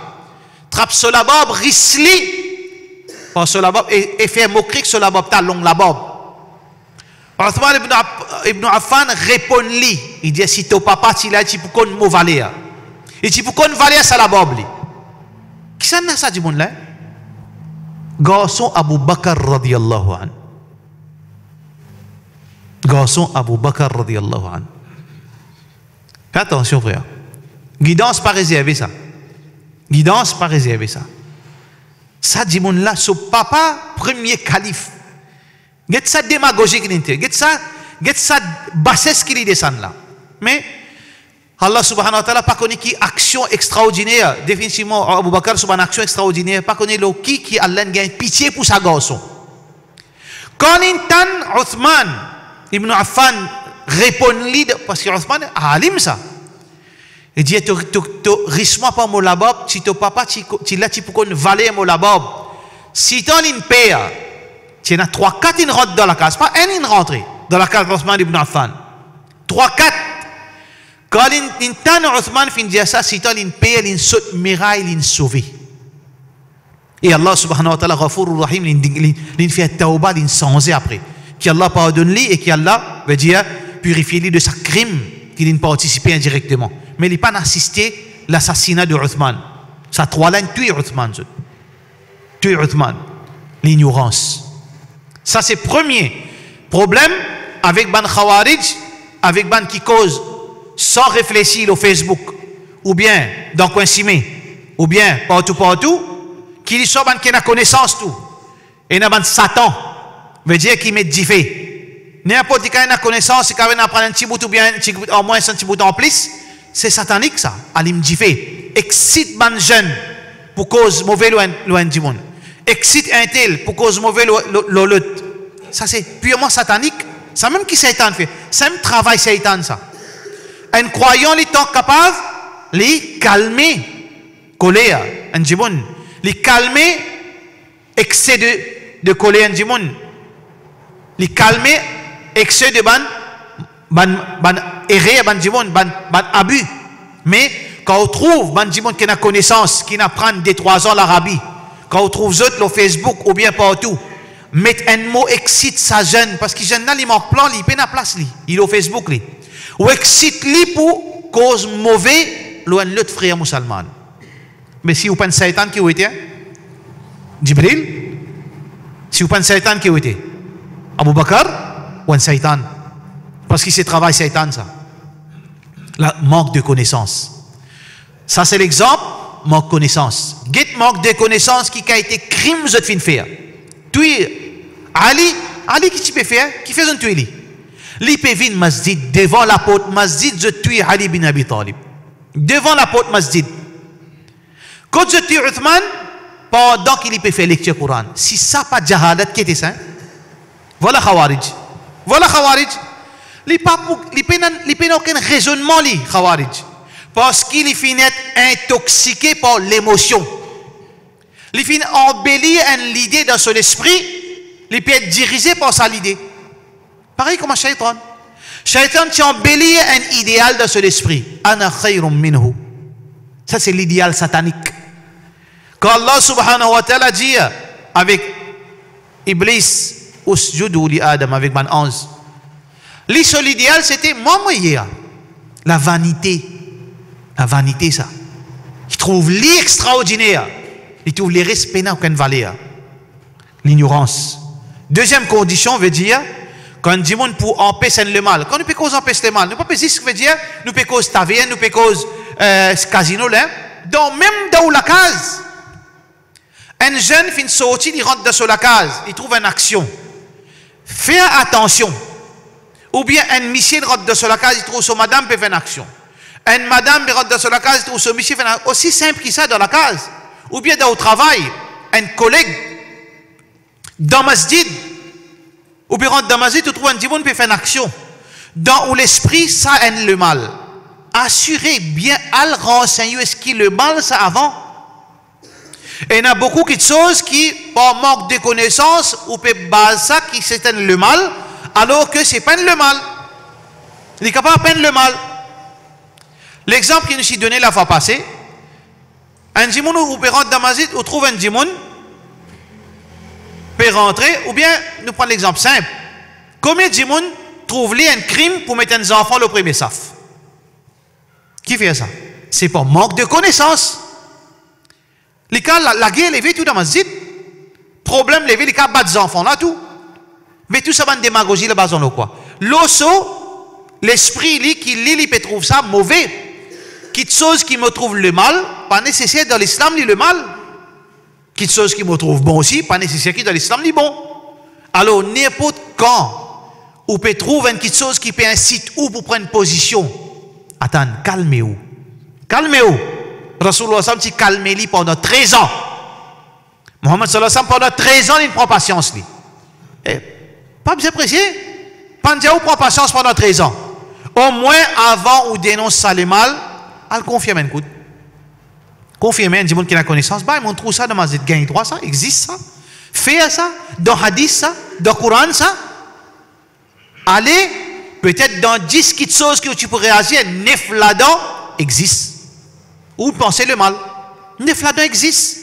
Trappe ce labab, risli, par ce labab, et faire moquerie que ce labab, ta long labab. Uthman ibn Affan répond-lui. Il dit, si ton papa, tu peux qu'on me valer. Et tu peux qu'on valer ça labab. Qui s'en a ça du monde là? Garçon Abu Bakr radiyallahu an. Garçon Abu Bakr radiyallahu an. Fais attention frère. Guidance pas réservée ça. Guidance pas réservée ça. Ça dit mon là, ce papa premier calife. Get ça démagogie qui n'était. Get ça bassesse qui descend là. Mais Allah subhanahu wa ta'ala pas connaît qui action extraordinaire. Définitivement Abu Bakr sur une action extraordinaire. Pas connaît le qui Allah gagne pitié pour sa garçon. Quand il entend Uthman ibn Affan répond-lui parce que Uthman a alim ça. Il dit, risque-moi pas mon labab, si ton papa, tu l'as, tu peux qu'on valer mon labab. Si tu as une paix, tu as 3-4 in rentrent dans la case, pas un in rentré dans la case d'Othman ibn Affan. 3-4. Quand l'interne Othman fin dire ça, si tu as une paix, il saute miraille, il sauvé. Et Allah subhanahu wa ta'ala, Ghafour Rahim, il fait tawbah, il s'en après. Qui Allah pardonne-lui et qui Allah veut dire purifie-lui de sa crime qu'il n'a pas participé indirectement. Mais il n'a pas assisté l'assassinat de Othman. Ça 3 lignes tuer Othman. Tuer Othman. L'ignorance. Ça c'est premier problème avec ban Khawarij, avec ban qui cause sans réfléchir au Facebook, ou bien dans coin simé, ou bien partout, qui lui sort ban qui n'a connaissance tout. Et n'a ban Satan, veut dire qu'il met diffé. N'importe qui a connaissance, c'est quand même apprendre un petit bout ou bien au moins un petit bout en plus, c'est satanique ça, alim diffé. Excite ban jeune pour cause mauvais loin du monde. Excite un tel pour cause mauvais l'autre. Ça c'est purement satanique. Ça même qui Satan fait. C'est un travail Satan ça. Un croyant il est capable de calmer colère un djimoun, de calmer excès de colère un djimoun, de calmer excès de ban erreur ban djimoun, ban abus. Mais quand on trouve ban djimoun qui a connaissance, qui apprend des 3 ans l'Arabie, quand on trouve autres le Facebook ou bien partout, mettre un mot excite sa jeune parce que jeune là il manque plan, il peine à place li, il est au Facebook li. Ou excite li pour cause mauvais loin l'autre frère musulman. Mais si vous pensez Satan qui était Jibril, si vous pensez Satan qui était Abu Bakr ou un Satan parce que c'est travail Satan ça. La manque de connaissance. Ça c'est l'exemple manque de connaissance. Get manque de connaissance qui a été crime de fin faire. Tuer Ali qui tu peux faire qui fait un tuer lui. Li peut venir masjid devant la porte masjid je tue Ali bin Abi Talib. Devant la porte masjid. Quand je tue Uthman pendant qu'il peut faire lecture Coran. Si ça pas jahadat qui était ça. Voilà Khawarij. Voilà Khawarij. Li peut aucun raisonnement li Khawarij. Parce qu'il finit intoxiqué par l'émotion. Il finit embellir l'idée dans son esprit. Il peut être dirigé par sa idée. Pareil comme un shaitan. Shaitan qui embellit un idéal dans son esprit. Ana khayrum minhu. Ça c'est l'idéal satanique. Quand Allah subhanahu wa ta'ala dit avec Iblis, usjudu li Adam avec man ange. L'idéal c'était moi. La vanité. La vanité ça. Il trouve l'extraordinaire. Il trouve les respects n'a aucune valeur. L'ignorance. Deuxième condition veut dire quand dit monde pour empêcher le mal. Quand nous peut cause empêcher le mal, nous pas dire ce que veut dire nous peut cause taverne, nous peut cause casino là. Donc même dans la case, un jeune fin sorti, il rentre dans la case, il trouve une action. Fais attention. Ou bien un monsieur rentre dans la case, il trouve son madame peut faire une action. Un madame rentre dans la case, il trouve son monsieur fait une action. Aussi simple que ça dans la case. Ou bien dans le travail, un collègue dans masjid, ou bien dans masjid, tu trouves un djimoun peut faire une action. Dans où l'esprit, ça aime le mal. Assurez bien à le renseigner, est-ce qu'il le mal, ça avant. Et il y a beaucoup de choses qui, par manque de connaissances, ou peut baser ça qui c'est le mal, alors que c'est pas le mal. Il est capable de peindre le mal. L'exemple qu'il nous a donné la fois passée, un djimoun ou peut rentrer dans masjid, ou trouve un djimoun, peut rentrer, ou bien, nous prenons l'exemple simple. Combien de djimoun trouvent-ils un crime pour mettre un enfant le premier saf? Qui fait ça? C'est par manque de connaissances. Les cas, la guerre levée tout dans masjid. Problème levé, les cas battent des enfants là tout. Mais tout ça va en démagogie là-bas dans le quoi. L'osso, l'esprit qui lit, il peut trouver ça mauvais. Quelque chose qui me trouve le mal, pas nécessaire dans l'islam ni le mal. Quelque chose qui me trouve bon aussi, pas nécessaire que dans l'islam ni bon. Alors n'importe quand, ou peut trouver quelque chose qui peut inciter ou pour prendre position. Attends, calmez-vous. Calmez-vous. Rasulullah sallam dit calmez-lui pendant 13 ans. Mohammed sallallahu alayhi wa sallam pendant 13 ans il prend patience lui. Pas bien pressé. Pandja ou prend patience pendant 13 ans. Au moins avant ou dénonce ça le mal, elle confirme un coup. Confirme un monde qui a la connaissance, bah, il montre ça dans ma zette gagne droit, ça existe ça. Faire ça, dans Hadith ça, dans Coran ça, allez, peut-être dans 10 petites choses que tu peux réagir, 9 là-dedans existent. Ou penser le mal. 9 là-dedans existent.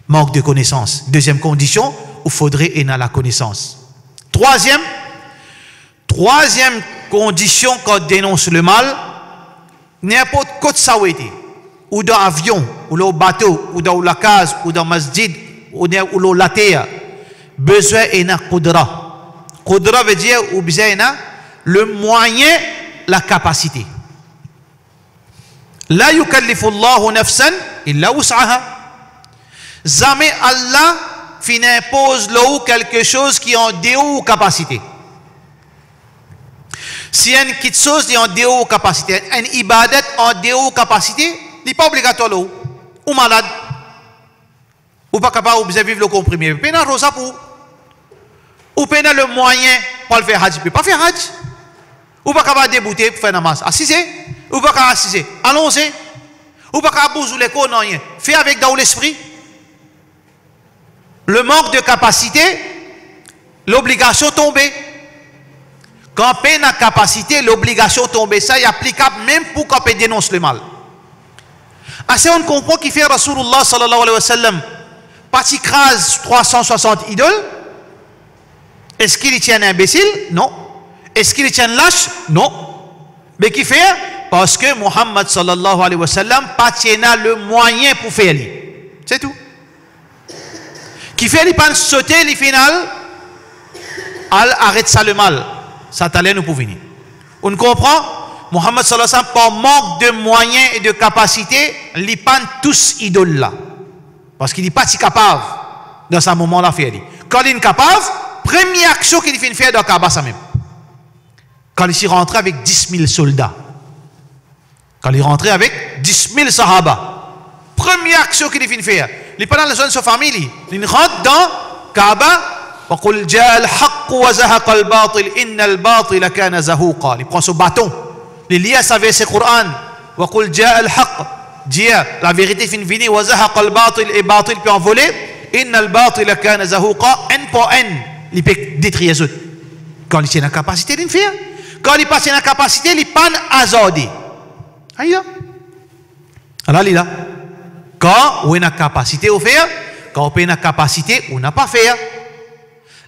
Manque de connaissance. Deuxième condition, il faudrait aimer la connaissance. Troisième condition quand on dénonce le mal, n'importe quoi ça a été, ou dans l'avion, ou dans le bateau, ou dans la case, ou dans le masjid, ou dans la terre, besoin de qudra. Qudra veut dire ou besoin le moyen, la capacité. La yukallifu Allahu nafsan illa wus'aha. Jamais Allah n'impose là quelque chose qui est en déo capacité. Si il y a une petite chose qui est en déo capacité, une ibadat en déo capacité, il n'est pas obligatoire là. Ou malade, ou pas capable de vivre le comprimé. Pena rosa pour. Ou pena le moyen pour le faire hajj. Pas faire hajj. Ou pas capable de débouter pour faire namaz. Assisez. Ou pas capable d'assiser. Allons-y. Ou pas capable de bouger les cours, non rien. Fais avec dans l'esprit. Le manque de capacité, l'obligation tombée. Quand on a capacité, l'obligation tombée, ça est applicable même pour quand on dénonce le mal. Assez on comprend qu'il fait Rasulullah sallallahu alayhi wa sallam, pas qu'il crase 360 idoles. Est-ce qu'il tient un imbécile? Non. Est-ce qu'il tient lâche? Non. Mais qui fait? Parce que Muhammad sallallahu alayhi wa sallam pas tient le moyen pour faire. C'est tout. Qui fait il pas sauter les finales, arrête ça le mal. Ça t'allait nous pour venir. On comprend? Muhammad sallallahu alayhi wa sallam, par manque de moyens et de capacité, il pas tous idoles là. Parce qu'il n'est pas si capable dans ce moment-là faire. Quand il est capable, première action qu'il fait faire dans Kaaba ça même. Quand il s'est rentré avec 10 000 soldats. Quand il est rentré avec 10 000 sahaba. Première action qu'il fait faire. Il n'est pas dans la zone de sa famille. Il rentre dans Kaaba. وقل جاء الحق وزهق الباطل إن الباطل كان زهوقا. Il prend son bâton. Il lit à sa verset Coran. وقل جاء الحق. Dire la vérité fin venue. وزهق الباطل et batil peut envoler. إن الباطل كان زهوقا. N pour N. Il peut détruire les autres. Quand il est dans la capacité de faire. Quand il passe dans la capacité, il n'est pas hasardé. Aïe. Alors il est là. Quand on a la capacité de faire. Quand on a la capacité, on n'a pas fait.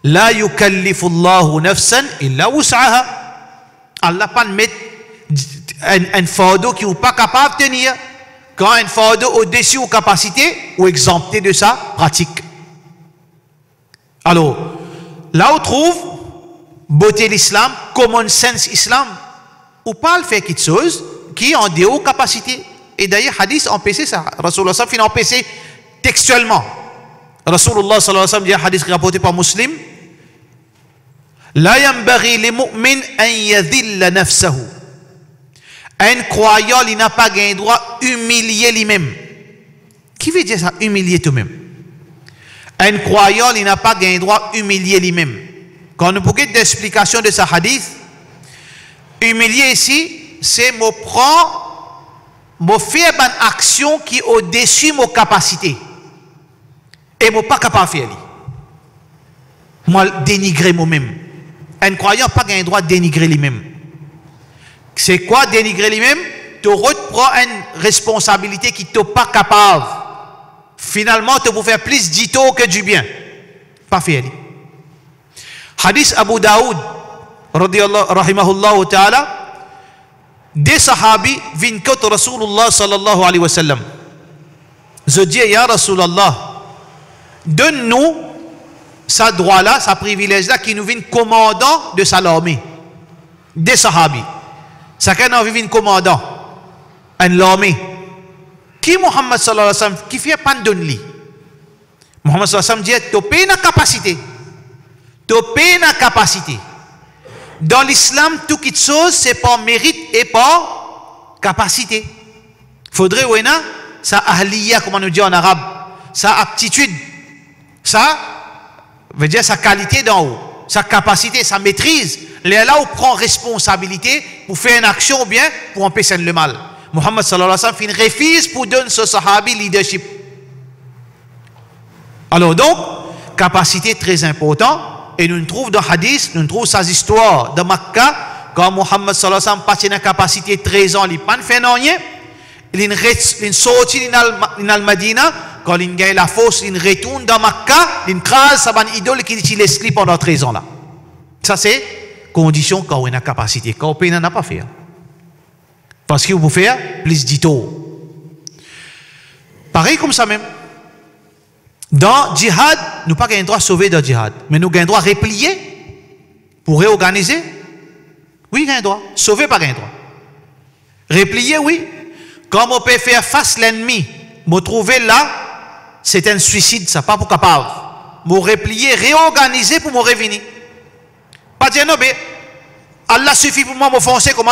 La yukallifu Allahu nafsan illa wus'aha. Allah pas mettre un fardeau qui n'est pas capable de tenir. Quand un fardeau au-dessus de capacité ou exempté de sa pratique. Alors, là on trouve beauté l'islam, common sense islam, ou pas le faire quelque chose qui est en déo capacité. Et d'ailleurs, hadith en PC ça. Rasulullah sallallahu alayhi wa sallam en PC textuellement. Rasulullah sallallahu alayhi wa sallam dit un hadith rapporté par Muslim. La yanbaghi li mu'min an yadhilla nafsahu. Un croyant, il n'a pas le droit d'humilier lui-même. Qui veut dire ça, humilier toi-même? Un croyant, il n'a pas le droit d'humilier lui-même. Quand on parle d'explication de ce hadith, humilier ici, c'est me prendre, me faire une action qui est au-dessus de mes capacités. Et je ne suis pas capable de faire. Moi, dénigrer moi-même. Un croyant n'a pas le droit de dénigrer lui-même. C'est quoi dénigrer lui-même? Tu reprends une responsabilité qui n'est pas capable. Finalement, tu peux faire plus du tout que du bien. Pas faire. Hadith Abu Daoud, rahimahullah ta'ala, des sahabis viennent contre Rasulullah sallallahu alayhi wa sallam. Je dis, ya Rasulallah, donne-nous sa droit-là, sa privilège-là, qui nous vient commandant de sa l'armée. Des sahabis. Chacun a vu un commandant, un l'armée. Qui Muhammad sallallahu alayhi wa sallam, qui fait pas de donner. Muhammad sallallahu alayhi wa sallam dit, tu as une capacité. Tu as une capacité. Dans l'islam, toute chose, c'est par mérite et par capacité. Il faudrait, oui, sa ahliya, comme on nous dit en arabe, sa aptitude, ça veut dire sa qualité d'en haut, sa capacité, sa maîtrise. Là où on prend responsabilité pour faire une action ou bien pour empêcher le mal. Muhammad sallallahu alayhi wa sallam refuse pour donner ce sahabi leadership. Alors donc, capacité très importante. Et nous trouvons dans le hadith, nous trouvons ces histoires de Makkah, quand Muhammad sallallahu alayhi wa sallam passe une capacité 13 ans, il n'a pas fait rien. Il est sorti dans Madina, quand il gagne la force, il retourne dans Makkah, il crase sa bonne idole qui laisse pendant 13 ans là. Ça c'est condition quand on a capacité. Quand on n'a pas fait. Parce qu'il faut faire plus d'ito. Pareil comme ça même. Dans djihad, nous n'avons pas le droit de sauver dans djihad, mais nous avons le droit de replier pour réorganiser. Oui, nous avons le droit. Sauver, pas le droit. Replier, oui. Quand on peut faire face à l'ennemi, me trouver là, c'est un suicide, ça, pas pour capable. Me replier, réorganiser pour me revenir. Pas dire non, mais Allah suffit pour moi me foncer comment?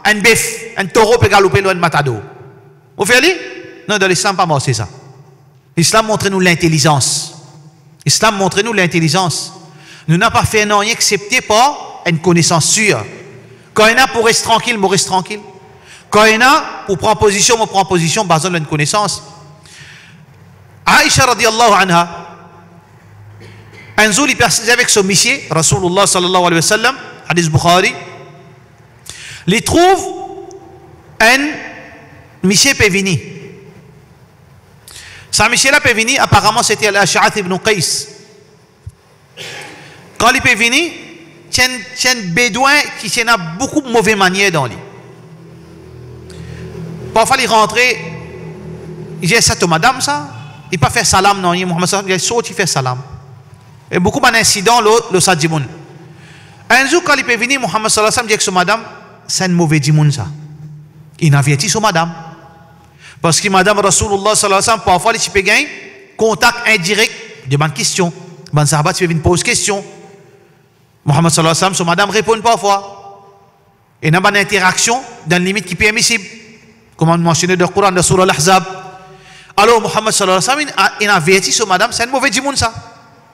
Un bœuf, un taureau peut galoper loin de matado. Vous faites lui? Non, dans l'islam, pas moi, c'est ça. L'islam montre-nous l'intelligence. L'islam montre-nous l'intelligence. Nous n'avons pas fait rien excepté par une connaissance sûre. Quand il y en a pour rester tranquille, je reste tranquille. Quand il y en a pour prendre position, je prends position basée sur une connaissance. Aïcha radiallahu anha, un jour, il persistait avec son monsieur, Rasulullah sallallahu alayhi wa sallam, hadith Bukhari, il trouve un monsieur Pévini. Ça, monsieur là Pévini, apparemment c'était Al-Ash'ath ibn Qais. Quand il est Pévini, c'est un bédouin qui a beaucoup de mauvaises manières dans lui. Parfois, il rentrait, il dit ça, madame, ça. Il n'a pas fait salam, non, Muhammad sallam, il a sorti, il fait salam. Et beaucoup d'incidents, le sadjimoun. Un jour, quand il est venu, Muhammad sallam dit que madame, c'est un mauvais djimoun, ça. Il n'a averti sur madame. Parce que madame Rasulullah sallallahu alayhi wa sallam, parfois, il peut gagner contact indirect, demande question. Ben sahabat, tu peux venir poser question. Muhammad sallallahu alayhi wa sallam, sur madame répond parfois. Et il y a une interaction dans une limite qui est permissible. Comme on mentionné dans le Coran, dans la Surah Al-Ahzab. Alors, Muhammad sallallahu alayhi wa sallam, il a averti sur madame, c'est un mauvais djimoun, ça.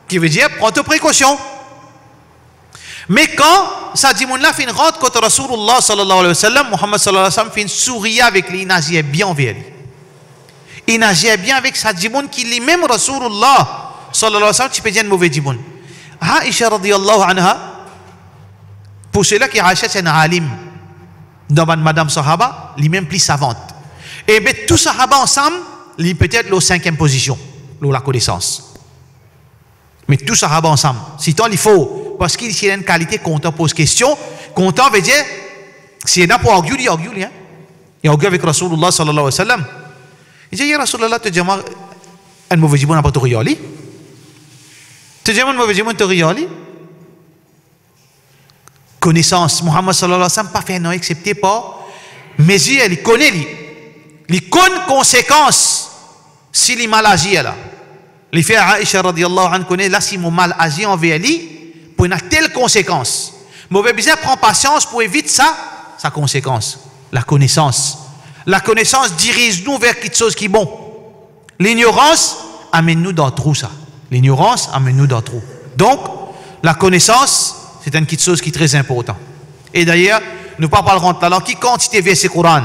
Qui veut dire, prends tes précautions. Mais quand ça djimoun là, fin rentre contre Rasulullah sallallahu alayhi wa sallam, Muhammad sallallahu alayhi wa sallam, fin sourire avec lui, il agit bien envers lui. Il agit bien avec sa djimoun qui lui-même Rasulullah sallallahu alayhi wa sallam, tu peux dire un mauvais djimoun. Aïcha radiyallahu anha, pour cela qui Aïcha c'est un alim, dans madame sahaba, lui-même plus savante. Et bien tous sahaba ensemble, lui peut-être la 5e position, la connaissance. Mais tous sahaba ensemble. Si tant il faut, parce qu'il y a une qualité, content pose question, content veut dire, s'il y en a pour arguer, il argue, hein. Il argue avec Rasulullah sallallahu alayhi wa sallam. Il dit, ya Rasulullah, tu dis, un mauvais djimoun n'a pas de riali. Tu dis, un mauvais djimoun n'a pas de riali. Connaissance, Muhammad sallallahu alayhi wa sallam, pas fait non, excepté par mesure, il connaît, il connaît conséquences si il mal agi là. Les fait Aïcha radiallahu anha connaît là si mon mal agi envers lui pour une telle conséquence. Mauvais bizarre prend patience pour éviter ça, sa conséquence. La connaissance. La connaissance dirige-nous vers quelque chose qui est bon. L'ignorance amène-nous dans le trou, ça. L'ignorance amène-nous dans le trou. Donc, la connaissance, c'est une quelque chose qui est très important. Et d'ailleurs, nous ne parlerons de talent. Qui quantité verset Coran,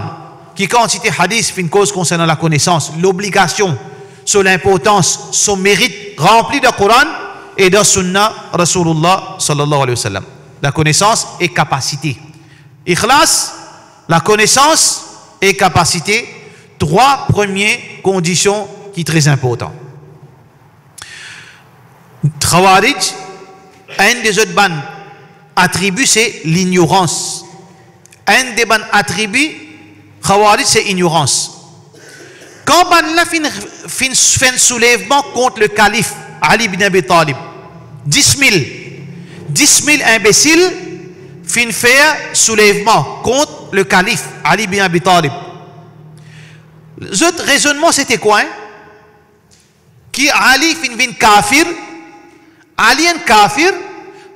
qui quantité hadith, fait une cause concernant la connaissance, l'obligation, sur l'importance, son mérite rempli de Coran et de Sunna Rasulullah sallallahu alayhi wa sallam. La connaissance et capacité. Ikhlas, la connaissance et capacité, 3 premières conditions qui sont très importantes. Khawarij, un des autres ban attributs, c'est l'ignorance. Un des ban attributs, Khawarij, c'est ignorance. Quand ban la fait un soulèvement contre le calife Ali ibn Abi Talib, 10 000 imbéciles fin faire soulèvement contre le calife Ali ibn Abi Talib. L'autre raisonnement c'était quoi, hein? Qui Ali fin vin kafir, Ali un kafir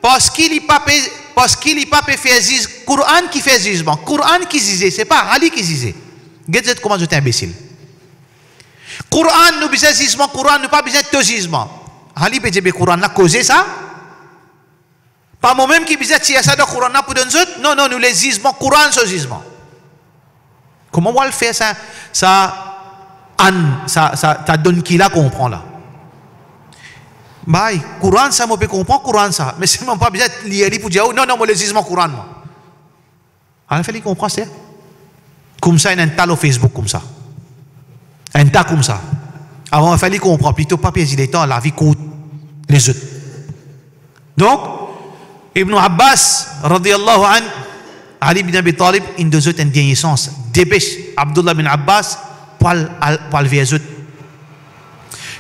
parce qu'il n'est pas fait juger Coran qui fait jugement, Coran qui disait, c'est pas Ali qui disait. Regardez comment j'étais imbécile. Coran nous besoin jugement, Coran nous pas besoin de jugement. Ali peut dire que Coran a causé ça. Pas moi-même qui besoin tirer ça de Coran pour donner autres. Non, non, nous les jugements, Coran ce jugement. Comment on va le faire ça? Ça donne qui là comprend là. bah, Coran ça, moi, peut comprendre Coran ça. Mais c'est même pas besoin de lire pour dire, non, non, moi, le jugement Coran, moi. Alors, il fallait comprendre ça. Comme ça, il y a un tas au Facebook, comme ça. Un tas comme ça. Avant, il fallait comprendre, plutôt pas perdre du temps, la vie coûte les autres. Donc, Ibn Abbas, radiyallahu an, Ali ibn Abi Talib, une deux autres, une dernière sens. Dépêche Abdullah bin Abbas pour le vers autres.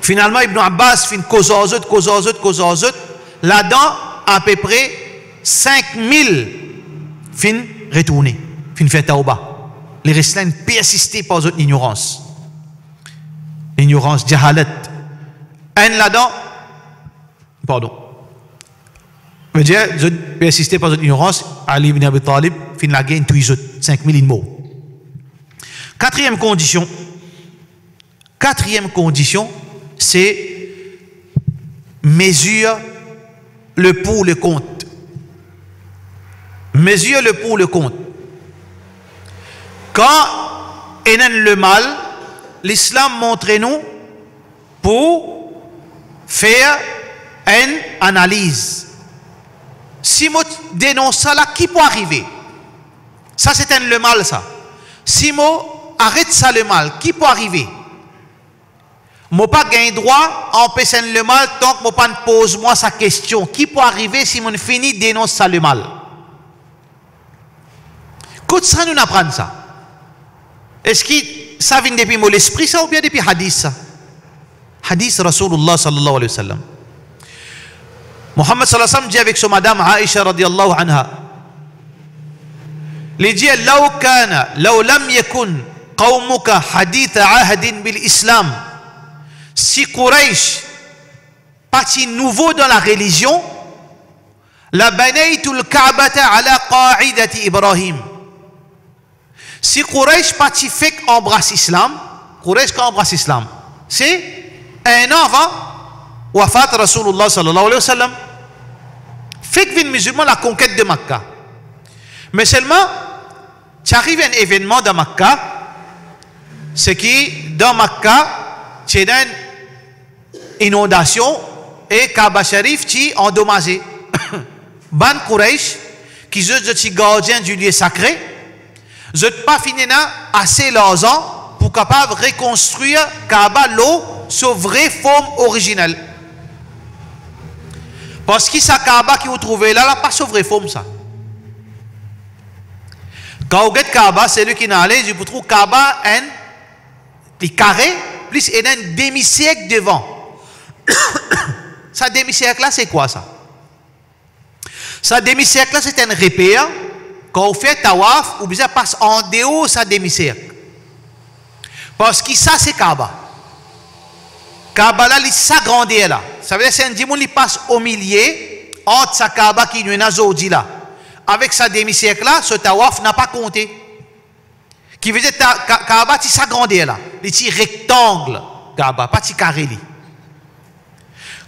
Finalement, Ibn Abbas fait une cause aux autres. Là-dedans, à peu près 5000 fin retourner, fin fait tauba. Les restants persistaient par autres ignorance. L'ignorance, jahalat. Un là-dedans, pardon. Je veux dire, je persistais par autres ignorance, Ali ibn Abi Talib, fin la gagne tous les autres, 5000 mots. Quatrième condition, c'est mesure le pour, le contre. Mesure le pour, le contre. Quand il y a le mal, l'islam montre-nous pour faire une analyse. Si je dénonce ça, là, qui peut arriver? Ça, c'est le mal, ça. Si je arrête ça, le mal, qui peut arriver? Je n'ai pas gain droit à empêcher le mal tant que je ne pose moi sa question. Qui peut arriver si je finis de dénoncer ça, le mal? Quand ça, nous apprenons ça. Est-ce que ça vient depuis mon esprit, ça, ou bien depuis hadith, ça? Hadith Rasulullah sallallahu alayhi wa sallam. Muhammad sallallahu alayhi wa sallam dit avec son madame Aisha radiyallahu anha, il dit, law lam yakun qawmuka haditha ahadin bil islam, si Quraysh, parti nouveau dans la religion, la banaytul ka'bata ala qa'idati Ibrahim. Si Quraysh parti fait embrasse l'islam, Quraysh qui embrasse l'islam, c'est un an avant wafat Rasulullah sallallahu alayhi wa sallam. Fait que musulman la conquête de Makkah. Mais seulement, tu arrives à un événement dans Makkah, c'est que dans Makkah, tu as une inondation et Kaaba Sharif est endommagé. Ban Quraysh, qui sont gardiens du lieu sacré, je n'ai pas fini assez l'argent pour capable reconstruire Kaaba l'eau sur vraie forme originelle. Parce que ça Kaaba qui vous trouvez là, pas sur vraie forme ça. Quand vous regardez Kaaba, c'est lui qui n'a allé, vous trouvez Kaaba un carré, plus il y a un demi-siècle devant. Ça demi-siècle là, c'est quoi ça? Ça demi-siècle là, c'est un repère. Quand vous faites tawaf, vous besoin passe en dehors ça demi-cercle. Parce que ça c'est Kaaba. Kaaba là, il s'agrandit là. Ça veut dire que c'est un démon qui passe au milieu entre sa Kaaba qui est aujourd'hui là. Avec sa demi-cercle là, ce tawaf n'a pas compté. Qui veut dire que Kaaba qui s'agrandit là. Il est rectangle Kaaba, pas carré.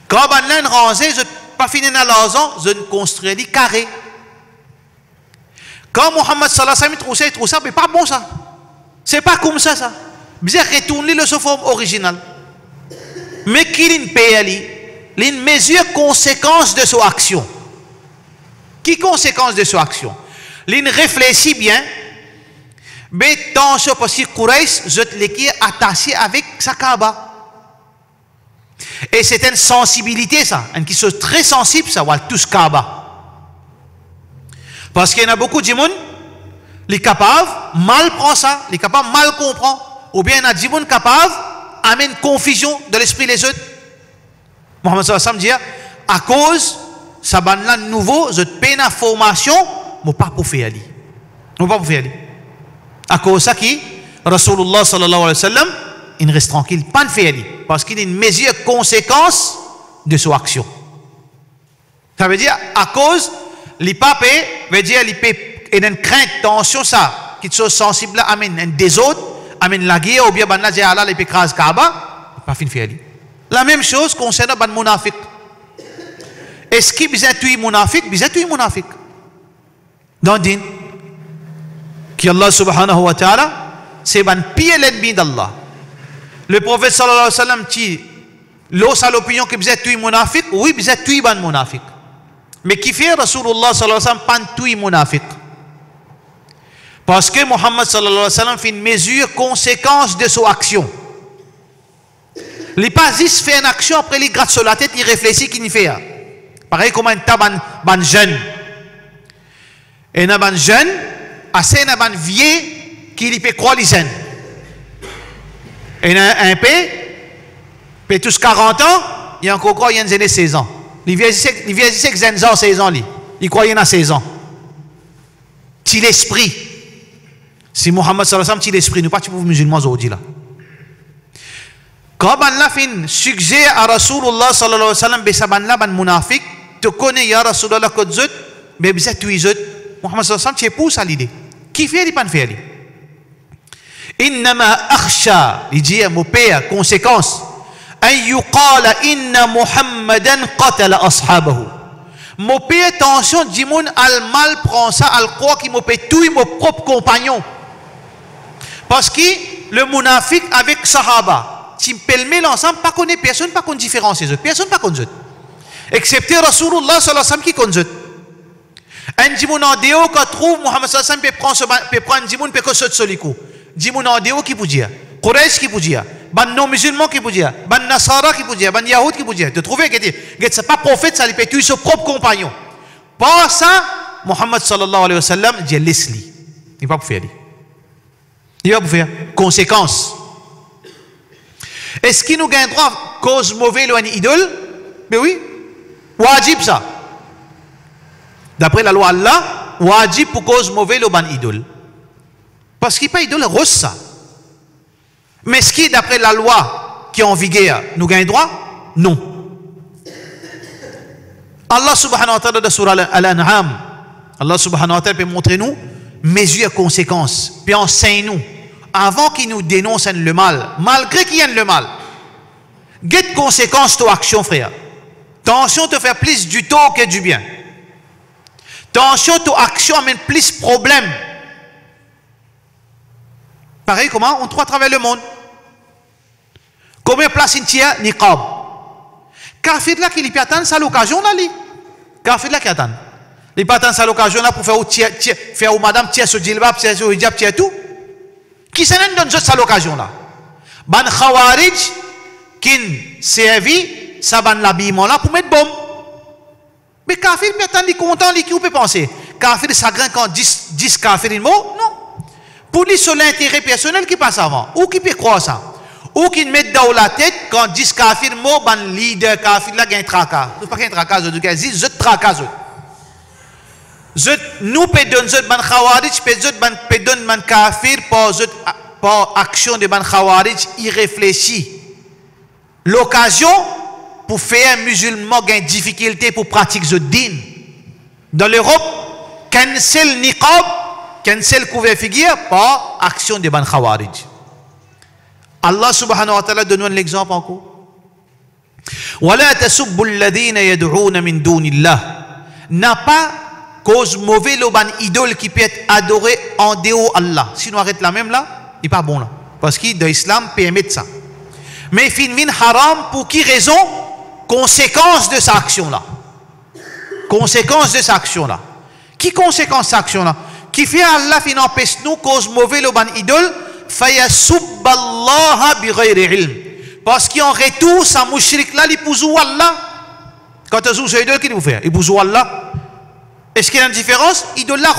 Quand on a rangé, je pas fini dans l'argent, je construis des carrés. Quand Muhammad sallallahu alayhi wa sallam trouve ça, mais pas bon ça. C'est pas comme ça. Vous retourner le sous forme originale. Mais qu'il y une mesure conséquence de son action. Qui conséquence de son action? Il réfléchit bien. Mais tant que parce que Quraysh, je l'ai attaché avec sa Kaaba. Et c'est une sensibilité ça, une qui est très sensible ça, ou tous Kaaba. Parce qu'il y en a beaucoup de gens, les capables mal prend ça, les capables mal comprend, ou bien il y en a des gens capables amène confusion de l'esprit des autres. Mohammed sallallahu alayhi wa sallam dit, à cause ça ban là nouveau, je peine à formation, mais pas pour faire aller. Non pas pour faire aller. À cause ça qui Rasulullah sallallahu alayhi wa sallam, il reste tranquille, pas de faire aller, parce qu'il y a une mesure conséquence de son action. Ça veut dire à cause les papes veut dire les papes et une crainte tension ça qui sont sensibles amène des autres amène la guerre ou bien banna dit Allah les pécrases Kaaba pas fin faire. La même chose concernant ban munafiq. Est-ce qu'il besoin tuer munafiq? Besoin tuer munafiq. Dans din qui Allah subhanahu wa ta'ala c'est ban pire l'ennemi d'Allah. Le prophète sallallahu alayhi wa sallam dit L'eau, ça l'opinion que vous êtes tous monafiques, oui, vous êtes tous ban monafiques. Mais qui fait Rasulullah sallallahu alayhi wa sallam pas tous monafiques? Parce que Muhammad sallallahu alayhi wa sallam fait une mesure conséquence de son action. Il n'est pas juste fait une action, après il gratte sur la tête, il réfléchit qu'il fait. Pareil comme un ban jeune. Et un ban jeune, assez un ban vieux qui peut croire les jeunes. Et un peu tous 40 ans, il y a encore quoi, il y a une 16 ans. Il vieillissait que 16 ans, 16 ans. Il croyait à 16 ans. Si l'esprit, si Muhammad sallallahu alayhi wa sallam, si l'esprit, nous pas pour musulmans aujourd'hui là. Quand Allah fait suggérer à Rasulullah sallallahu alayhi wa sallam, besaban la ban munafik, tu connais ya Rasulullah que zut, mais bisa tu zut, Muhammad sallallahu alayhi wa sallam, tu es pousse à l'idée. Qui fait il pas faire? Innama akhsha, il dit mon père, conséquence, an yuqala inna Muhammadan qatala ashabahu. Mon père, attention, dit mon al mal prend ça, al croit qu'il m'a fait tout mon propre compagnon. Parce que le munafik avec sahaba, si me pèle l'ensemble, pas connaît personne, pas connaît différence les autres, personne pas connaît. Excepté Rasulullah sallallahu alayhi wa sallam qui connaît. Un djimoun en déo quand trouve Muhammad sallallahu alayhi wa sallam peut prendre un djimoun peut que saute sur les coups. Djimoun en déo qui peut dire, Quraysh qui peut dire, ban non musulman qui peut dire, ban Nasara qui peut dire, ban Yahoud qui peut dire. De trouver que c'est pas prophète, ça lui peut tuer son propre compagnon. Par ça, Muhammad sallallahu alayhi wa sallam dit laisse-lui. Il va pas pour faire. Il va pour faire. Conséquence. Est-ce qu'il nous gagne droit cause mauvaise ou une idole? Mais oui. Wajib ça. D'après la loi Allah, wajib pour cause mauvaise ou une idole. Parce qu'il n'est pas idole, rose ça. Mais est-ce qui, d'après la loi qui est en vigueur, nous gagne droit? Non. Allah subhanahu wa ta'ala de surah Al-An'am, Allah subhanahu wa ta'ala peut montrer nous mesures conséquences, puis enseigne nous. Avant qu'il nous dénonce le mal, malgré qu'il y ait le mal, quelle conséquence de ton action, frère? Attention te faire plus du tort que du bien. Attention ton action amène plus de problèmes. Pareil, comment on trouve à travers le monde. Combien de place il tient niqab? Kafir là qui lui attend ça l'occasion là lui. Kafir là qui attend. Il peut attendre ça l'occasion là pour faire ou madame tiens ce djilbab, tiens ce hijab, tiens tout. Qui s'en donne ça l'occasion là? Ban Khawarij qui servi ça ban l'habillement là pour mettre bombe. Mais kafir maintenant il content lui qui peut penser. Kafir ça grand quand 10 kafir il mot non. Pour lui sur l'intérêt personnel qui passe avant ou qui peut croire ça. Ou qui met dans la tête quand 10 kafir mot ban leader kafir là gagne tracas. Pas gagne tracas de cas je tracas. Nous pédons ban Khawarij, pédons ban kafir par action de ban Khawarij irréfléchi. L'occasion pour faire un musulman gagne difficulté pour pratiquer ce din. Dans l'Europe, cancel niqab, cancel couvert figure par action de ban Khawarij. Allah subhanahu wa ta'ala donne l'exemple encore. وَلَا تَسُبُّ الَّذِينَ يَدْعُونَ مِن دُونِ اللَّهِ. N'a pas cause mauvais le ban idole qui peut être adoré en dehors Allah. Si nous arrêtons la même là, il n'est pas bon là. Parce que dans l'islam permet ça. Mais fin min haram pour qui raison? Conséquence de sa action là. Conséquence de sa action là. Qui conséquence de sa action là? Qui fait Allah fin empêche nous cause mauvais le ban idole? Fayasubballaha bighayri ilm. Parce qu'en retour, sa mouchrik là, il pousse Allah. Quand tu joues ce idole, qu'est-ce qu'il vous fait? Il pousse Allah. Est-ce qu'il y a une différence? Idole là,